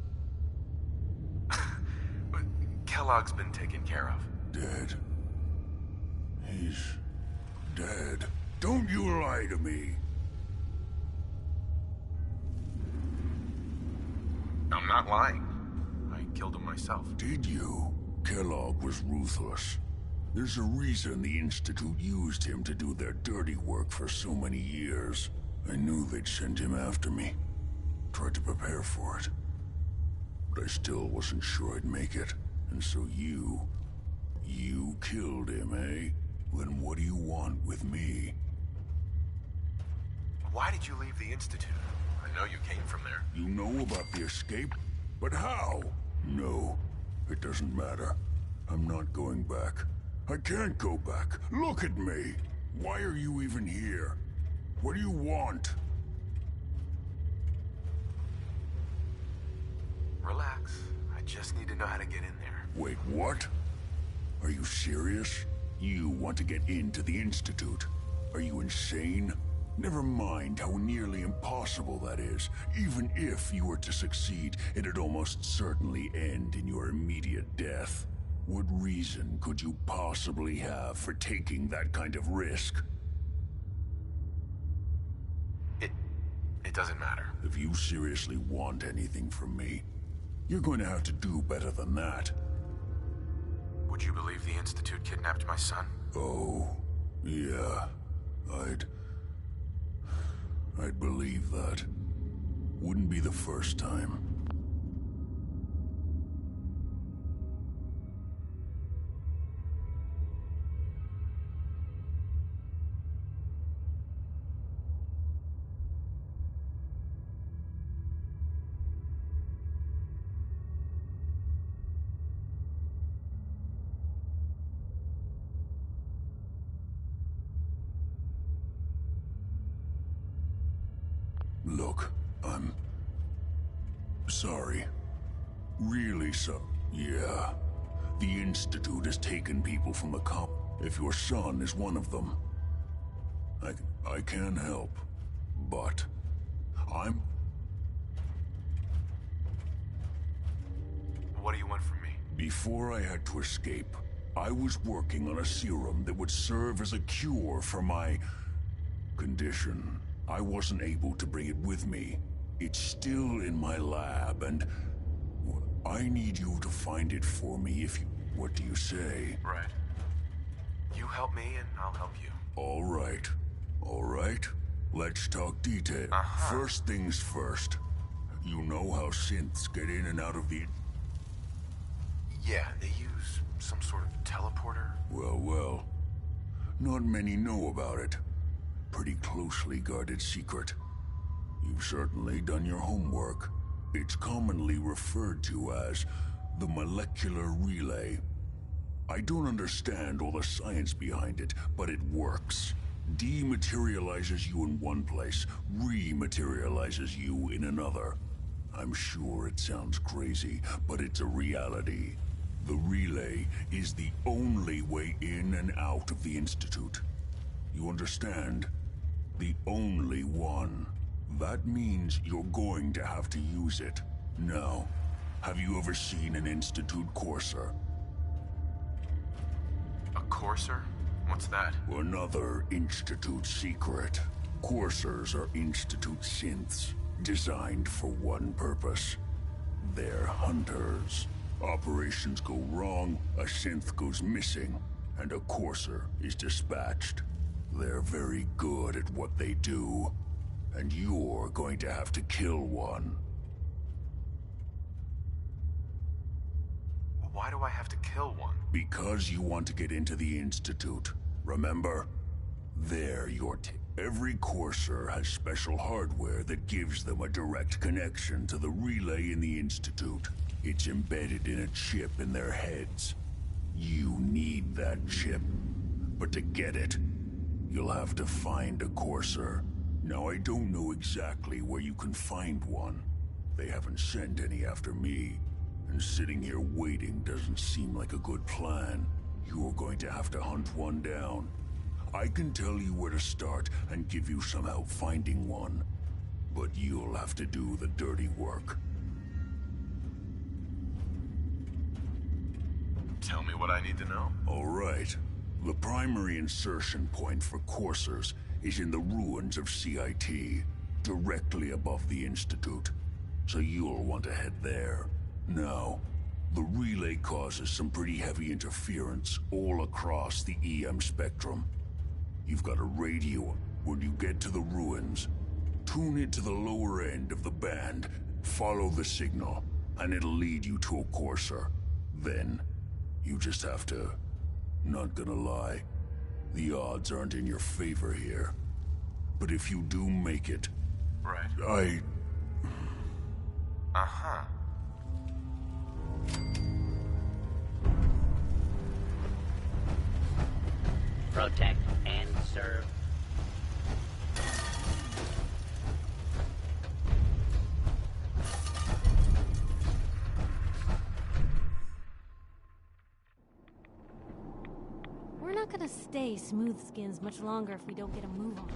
But Kellogg's been taken care of. Dead? He's dead. Don't you lie to me! I'm not lying. I killed him myself. Did you? Kellogg was ruthless. There's a reason the Institute used him to do their dirty work for so many years. I knew they'd send him after me. Tried to prepare for it. But I still wasn't sure I'd make it. And so you killed him, eh? Then what do you want with me? Why did you leave the Institute? I know you came from there. You know about the escape? But how? No, it doesn't matter. I'm not going back. I can't go back. Look at me. Why are you even here? What do you want? Relax. I just need to know how to get in there. Wait, what? Are you serious? You want to get into the Institute? Are you insane? Never mind how nearly impossible that is. Even if you were to succeed, it'd almost certainly end in your immediate death. What reason could you possibly have for taking that kind of risk? It doesn't matter. If you seriously want anything from me, you're going to have to do better than that. Would you believe the Institute kidnapped my son? Oh, yeah. I'd believe that. Wouldn't be the first time. Look, I'm... sorry. Really so. Yeah. The Institute has taken people from the cop. If your son is one of them, I can help. But... I'm... What do you want from me? Before I had to escape, I was working on a serum that would serve as a cure for my... condition. I wasn't able to bring it with me. It's still in my lab, and... I need you to find it for me if you... What do you say? Right. You help me, and I'll help you. All right. All right. Let's talk detail. First things first. You know how synths get in and out of the... Yeah, they use some sort of teleporter. Well. Not many know about it. Pretty closely guarded secret. You've certainly done your homework. It's commonly referred to as the molecular relay. I don't understand all the science behind it, but it works. Dematerializes you in one place, rematerializes you in another. I'm sure it sounds crazy, but it's a reality. The relay is the only way in and out of the Institute. You understand? The only one. That means you're going to have to use it. Now, have you ever seen an Institute Courser? A Courser? What's that? Another Institute secret. Coursers are Institute synths, designed for one purpose. They're hunters. Operations go wrong, a synth goes missing, and a Courser is dispatched. They're very good at what they do, and you're going to have to kill one. Why do I have to kill one? Because you want to get into the Institute, remember? They're your Every Courser has special hardware that gives them a direct connection to the relay in the Institute. It's embedded in a chip in their heads. You need that chip. But to get it, you'll have to find a Courser. Now, I don't know exactly where you can find one. They haven't sent any after me. And sitting here waiting doesn't seem like a good plan. You're going to have to hunt one down. I can tell you where to start and give you some help finding one. But you'll have to do the dirty work. Tell me what I need to know. All right. The primary insertion point for coursers is in the ruins of CIT, directly above the Institute. So you'll want to head there. Now, the relay causes some pretty heavy interference all across the EM spectrum. You've got a radio. When you get to the ruins, tune it to the lower end of the band, follow the signal, and it'll lead you to a courser. Then, you just have to... Not gonna lie, the odds aren't in your favor here. But if you do make it... Right. Uh-huh. Protect and serve. We're not gonna stay smooth skins much longer if we don't get a move on.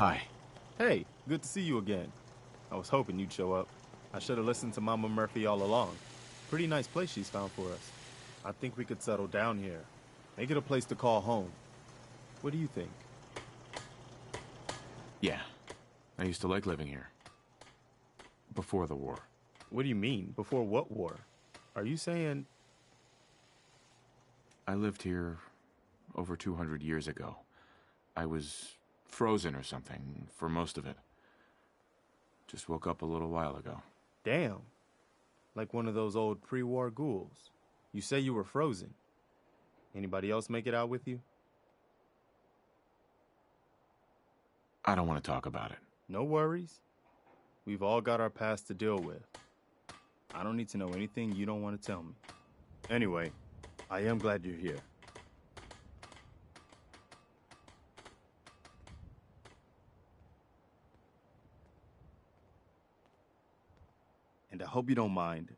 Hi. Hey, good to see you again. I was hoping you'd show up. I should have listened to Mama Murphy all along. Pretty nice place she's found for us. I think we could settle down here. Make it a place to call home. What do you think? Yeah. I used to like living here. Before the war. What do you mean? Before what war? Are you saying... I lived here over 200 years ago. I was frozen or something for most of it. Just woke up a little while ago. Damn. Like one of those old pre-war ghouls. You say you were frozen. Anybody else make it out with you? I don't want to talk about it. No worries. We've all got our past to deal with. I don't need to know anything you don't want to tell me. Anyway, I am glad you're here. And I hope you don't mind,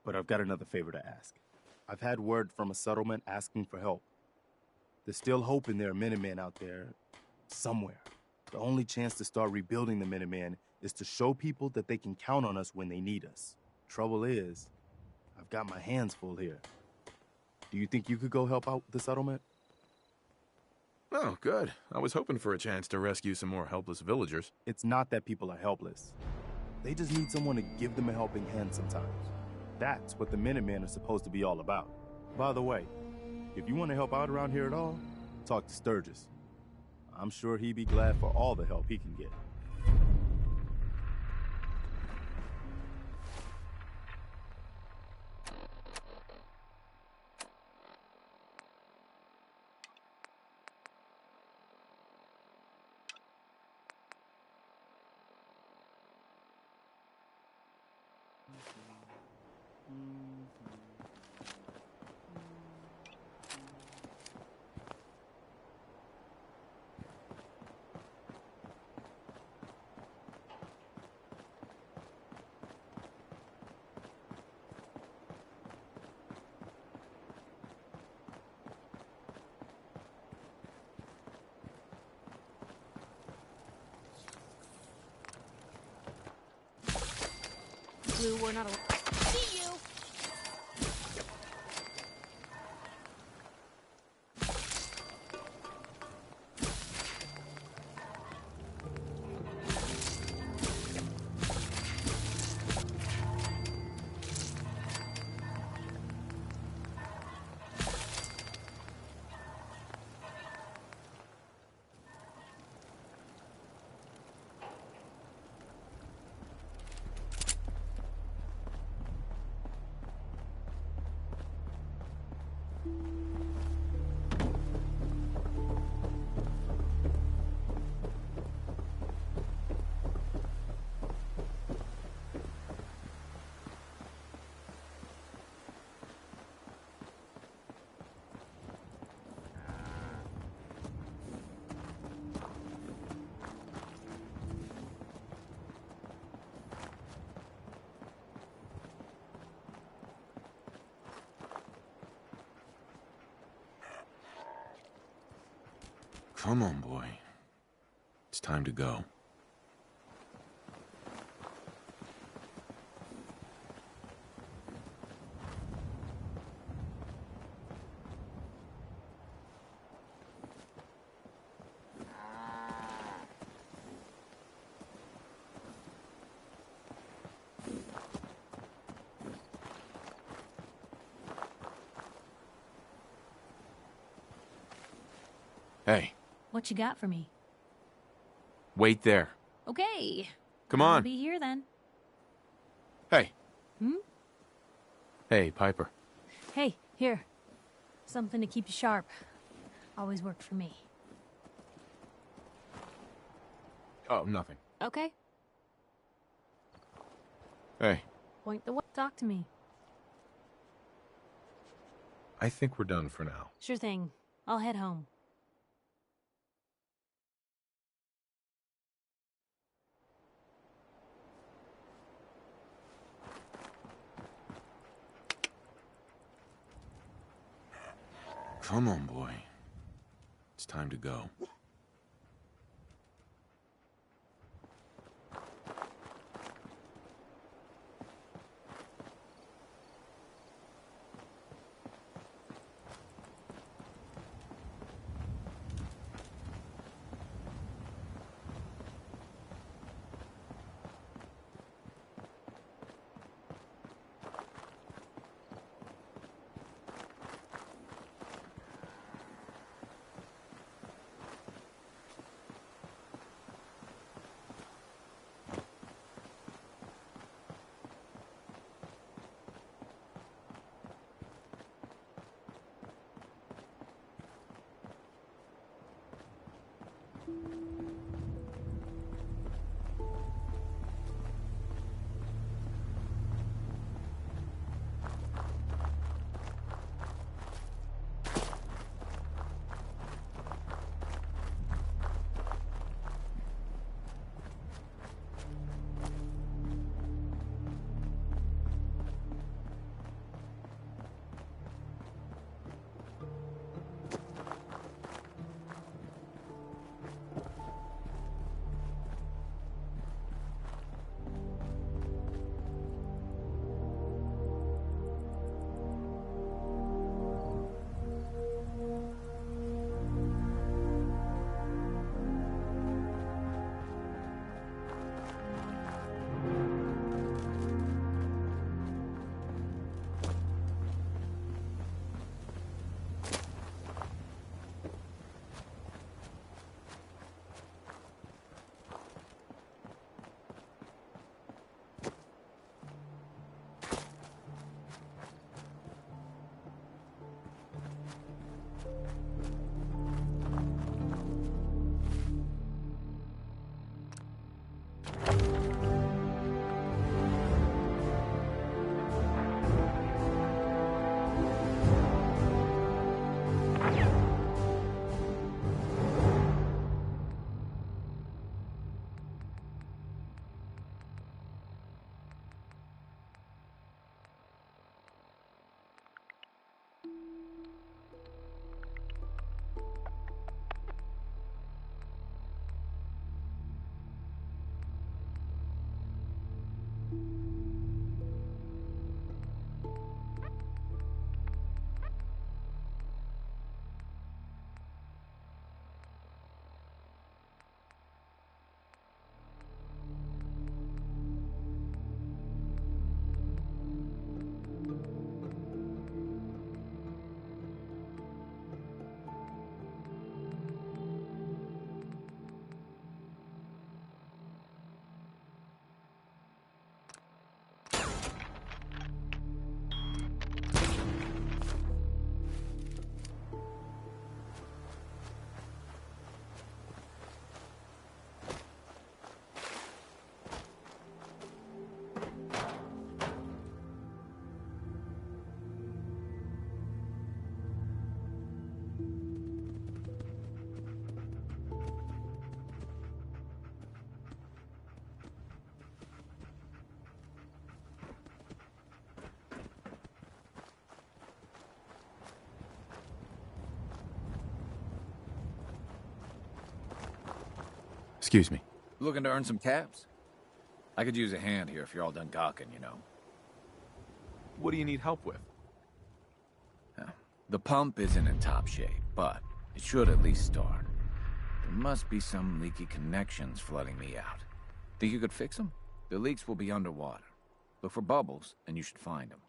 but I've got another favor to ask. I've had word from a settlement asking for help. There's still hope in there are Minutemen out there somewhere. The only chance to start rebuilding the Minutemen is to show people that they can count on us when they need us. Trouble is, I've got my hands full here. Do you think you could go help out the settlement? Oh, good. I was hoping for a chance to rescue some more helpless villagers. It's not that people are helpless. They just need someone to give them a helping hand sometimes. That's what the Minutemen are supposed to be all about. By the way, if you want to help out around here at all, talk to Sturgis. I'm sure he'd be glad for all the help he can get. Blue, we're not allowed. See you! Come on, boy. It's time to go. Hey. What you got for me? Wait there. Okay. Come I'll on. be here then. Hey. Hmm? Hey, Piper. Hey, here. Something to keep you sharp. Always worked for me. Oh, nothing. Okay. Hey. Point the way. Talk to me. I think we're done for now. Sure thing. I'll head home. Come on, boy. It's time to go. Excuse me. Looking to earn some caps? I could use a hand here if you're all done gawking, you know. What do you need help with? The pump isn't in top shape, but it should at least start. There must be some leaky connections flooding me out. Think you could fix them? The leaks will be underwater. Look for bubbles, and you should find them.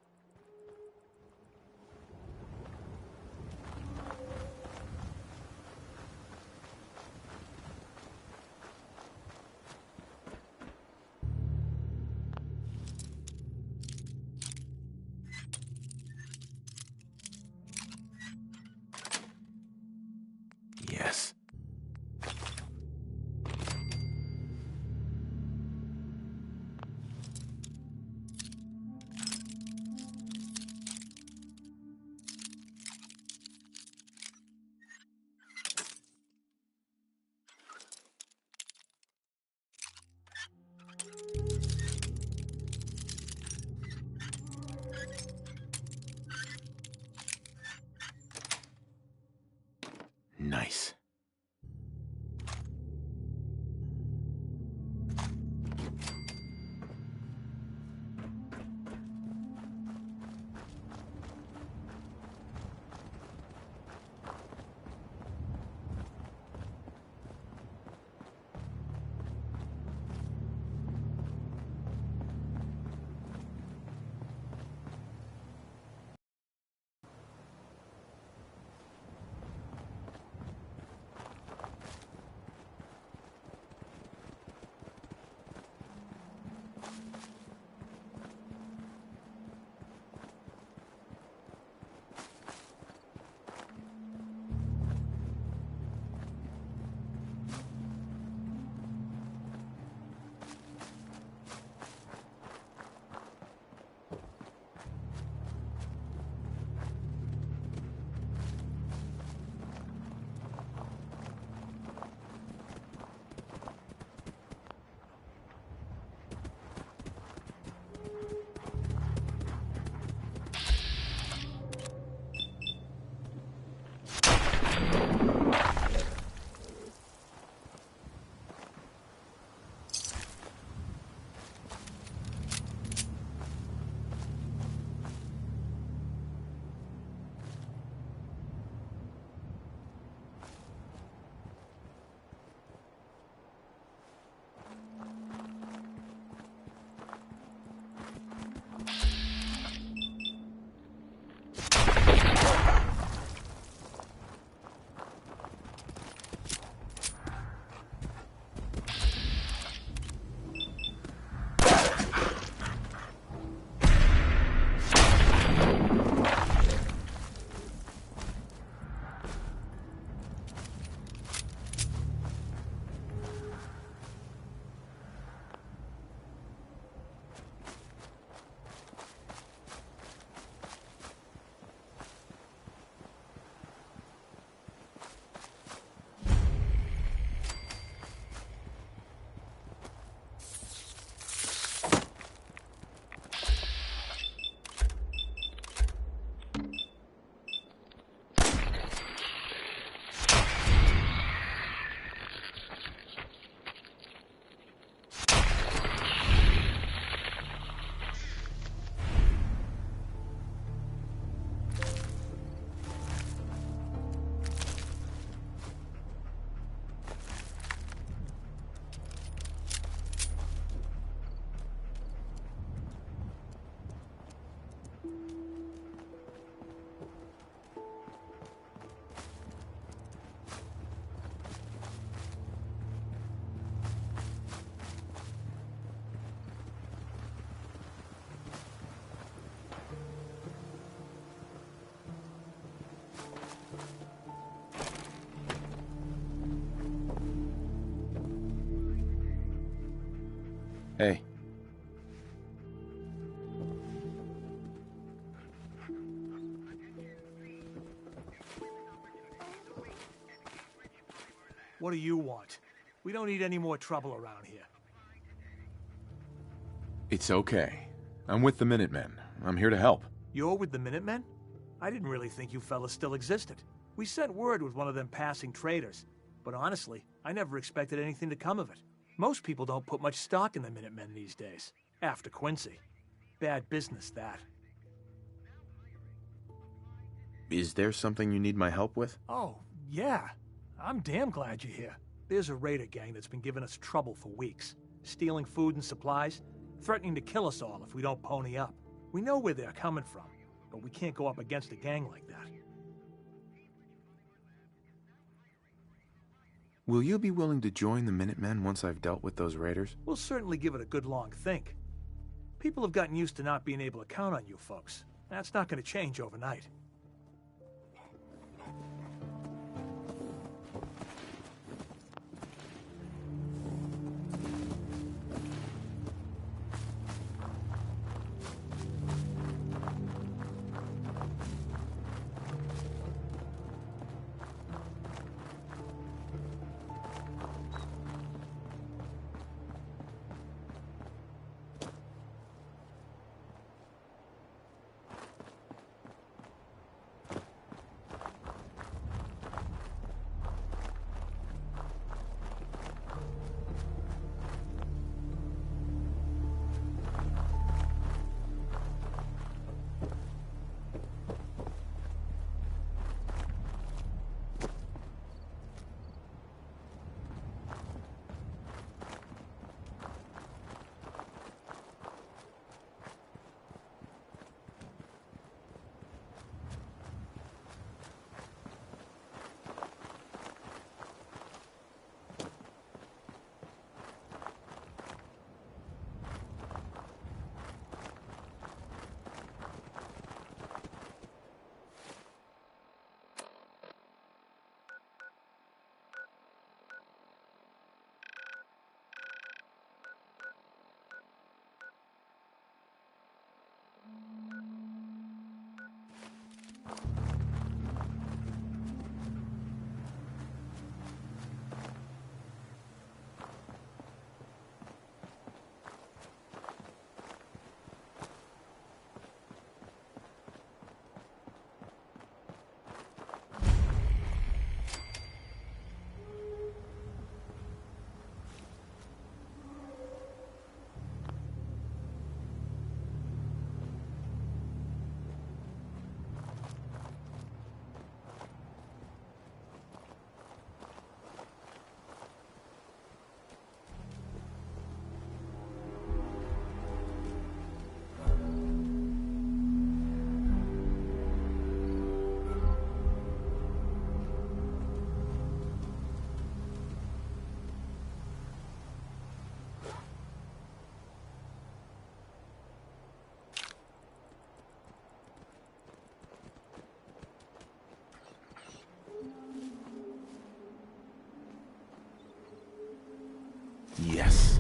Yes. Nice. Hey. What do you want? We don't need any more trouble around here. It's okay. I'm with the Minutemen. I'm here to help. You're with the Minutemen? I didn't really think you fellas still existed. We sent word with one of them passing traders. But honestly, I never expected anything to come of it. Most people don't put much stock in the Minutemen these days. After Quincy. Bad business, that. Is there something you need my help with? Oh, yeah. I'm damn glad you're here. There's a raider gang that's been giving us trouble for weeks. Stealing food and supplies, threatening to kill us all if we don't pony up. We know where they're coming from, but we can't go up against a gang like that. Will you be willing to join the Minutemen once I've dealt with those raiders? We'll certainly give it a good long think. People have gotten used to not being able to count on you folks. That's not going to change overnight. Yes.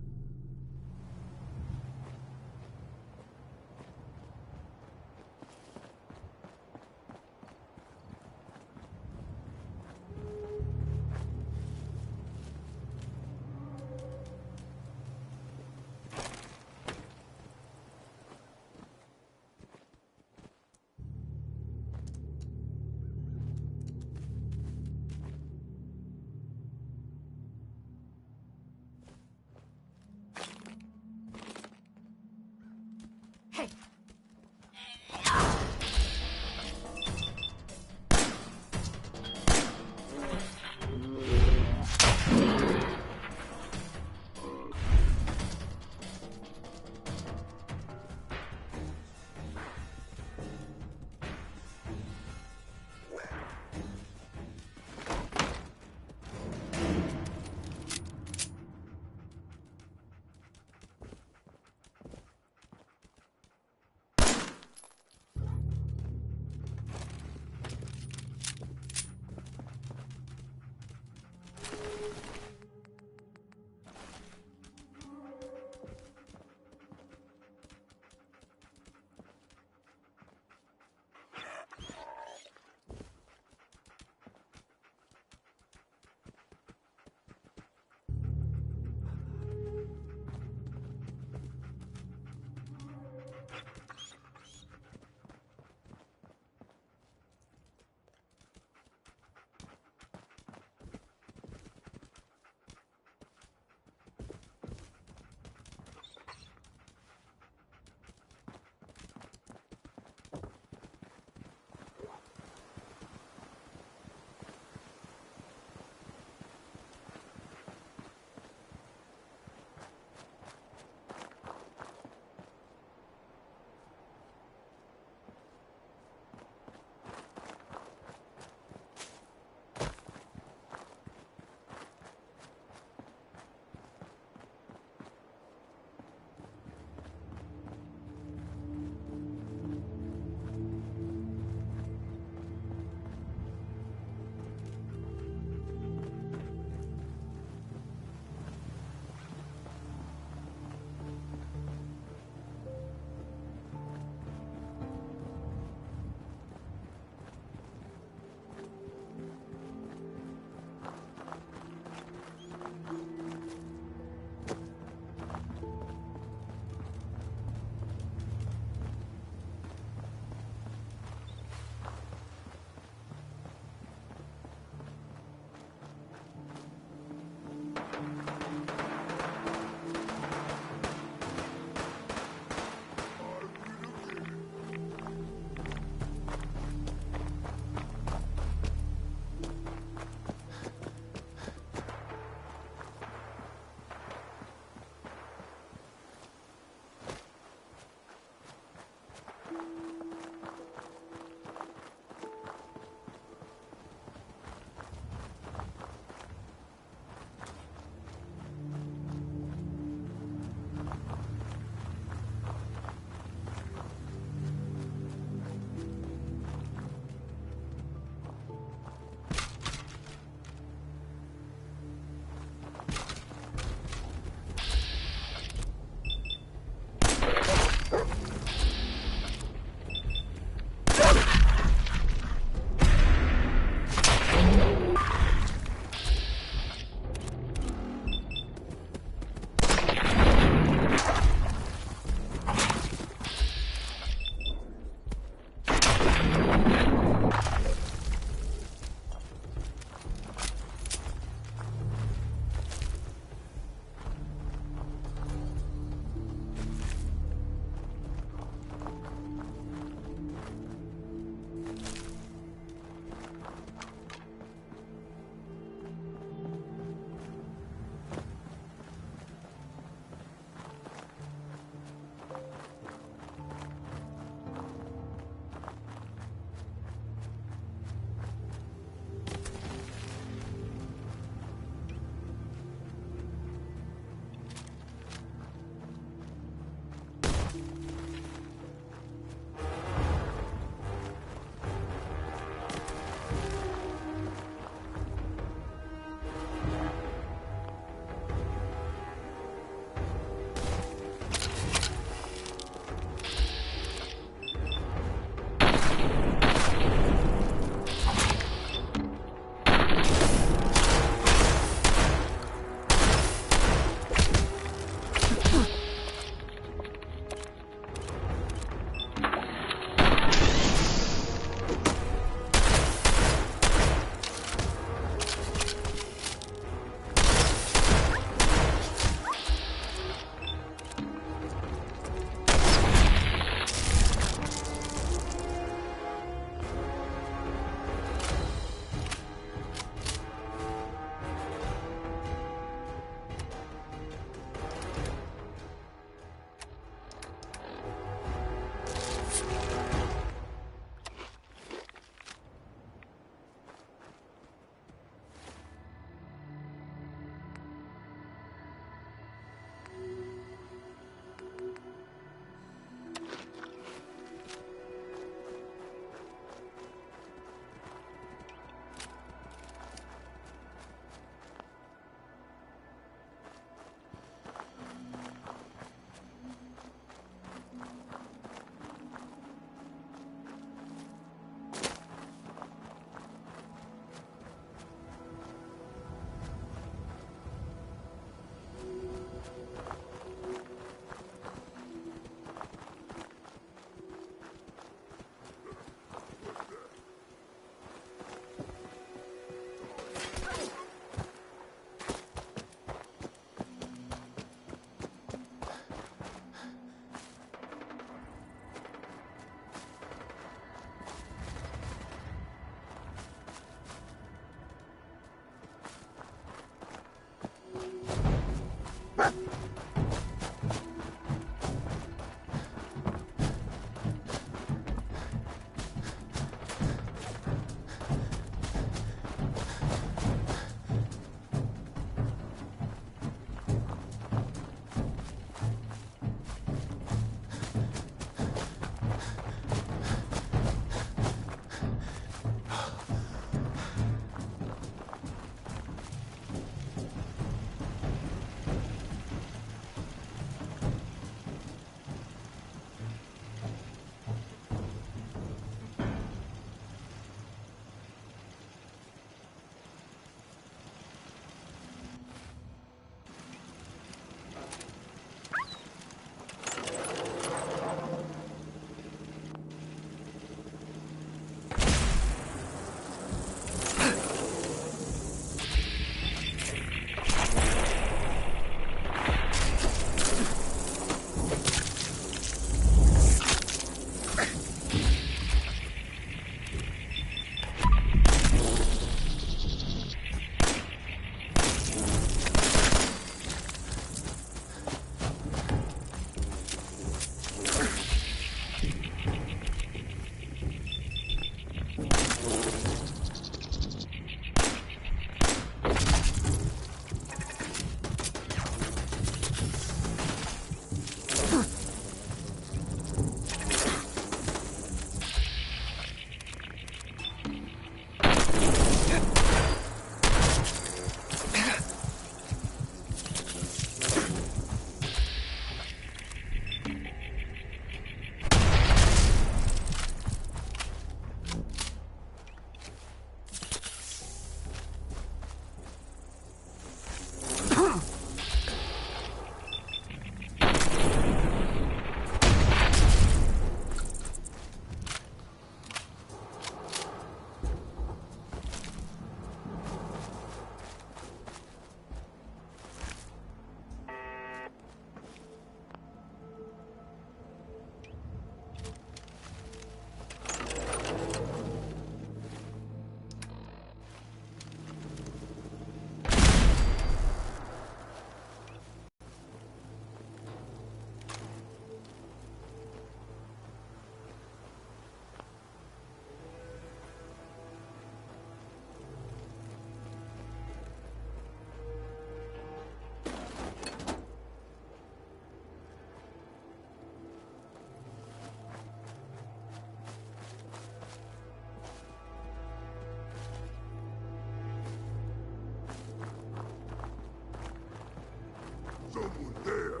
Someone there!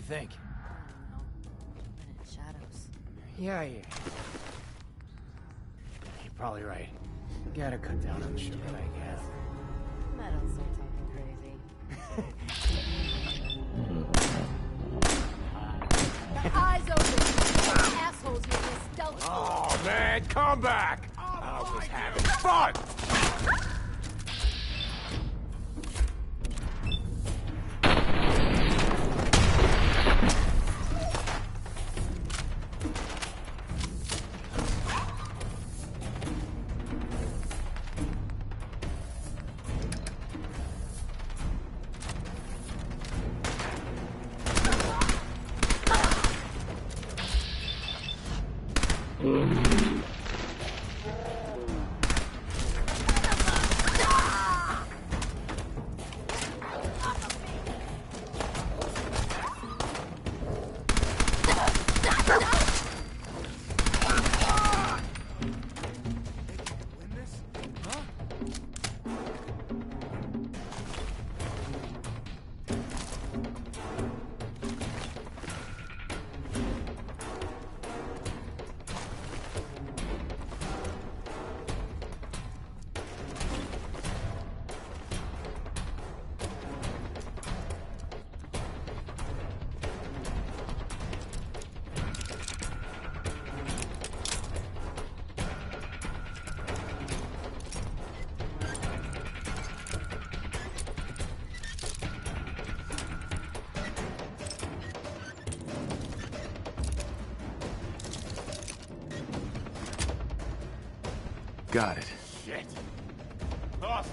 think? I don't know. Shadows. Yeah. You're probably right. Gotta cut down on the sugar, I guess. I don't start talking crazy. Eyes open! Assholes here, this stealth. Oh, man, come back! I was having fun! Got it. Shit. Austin,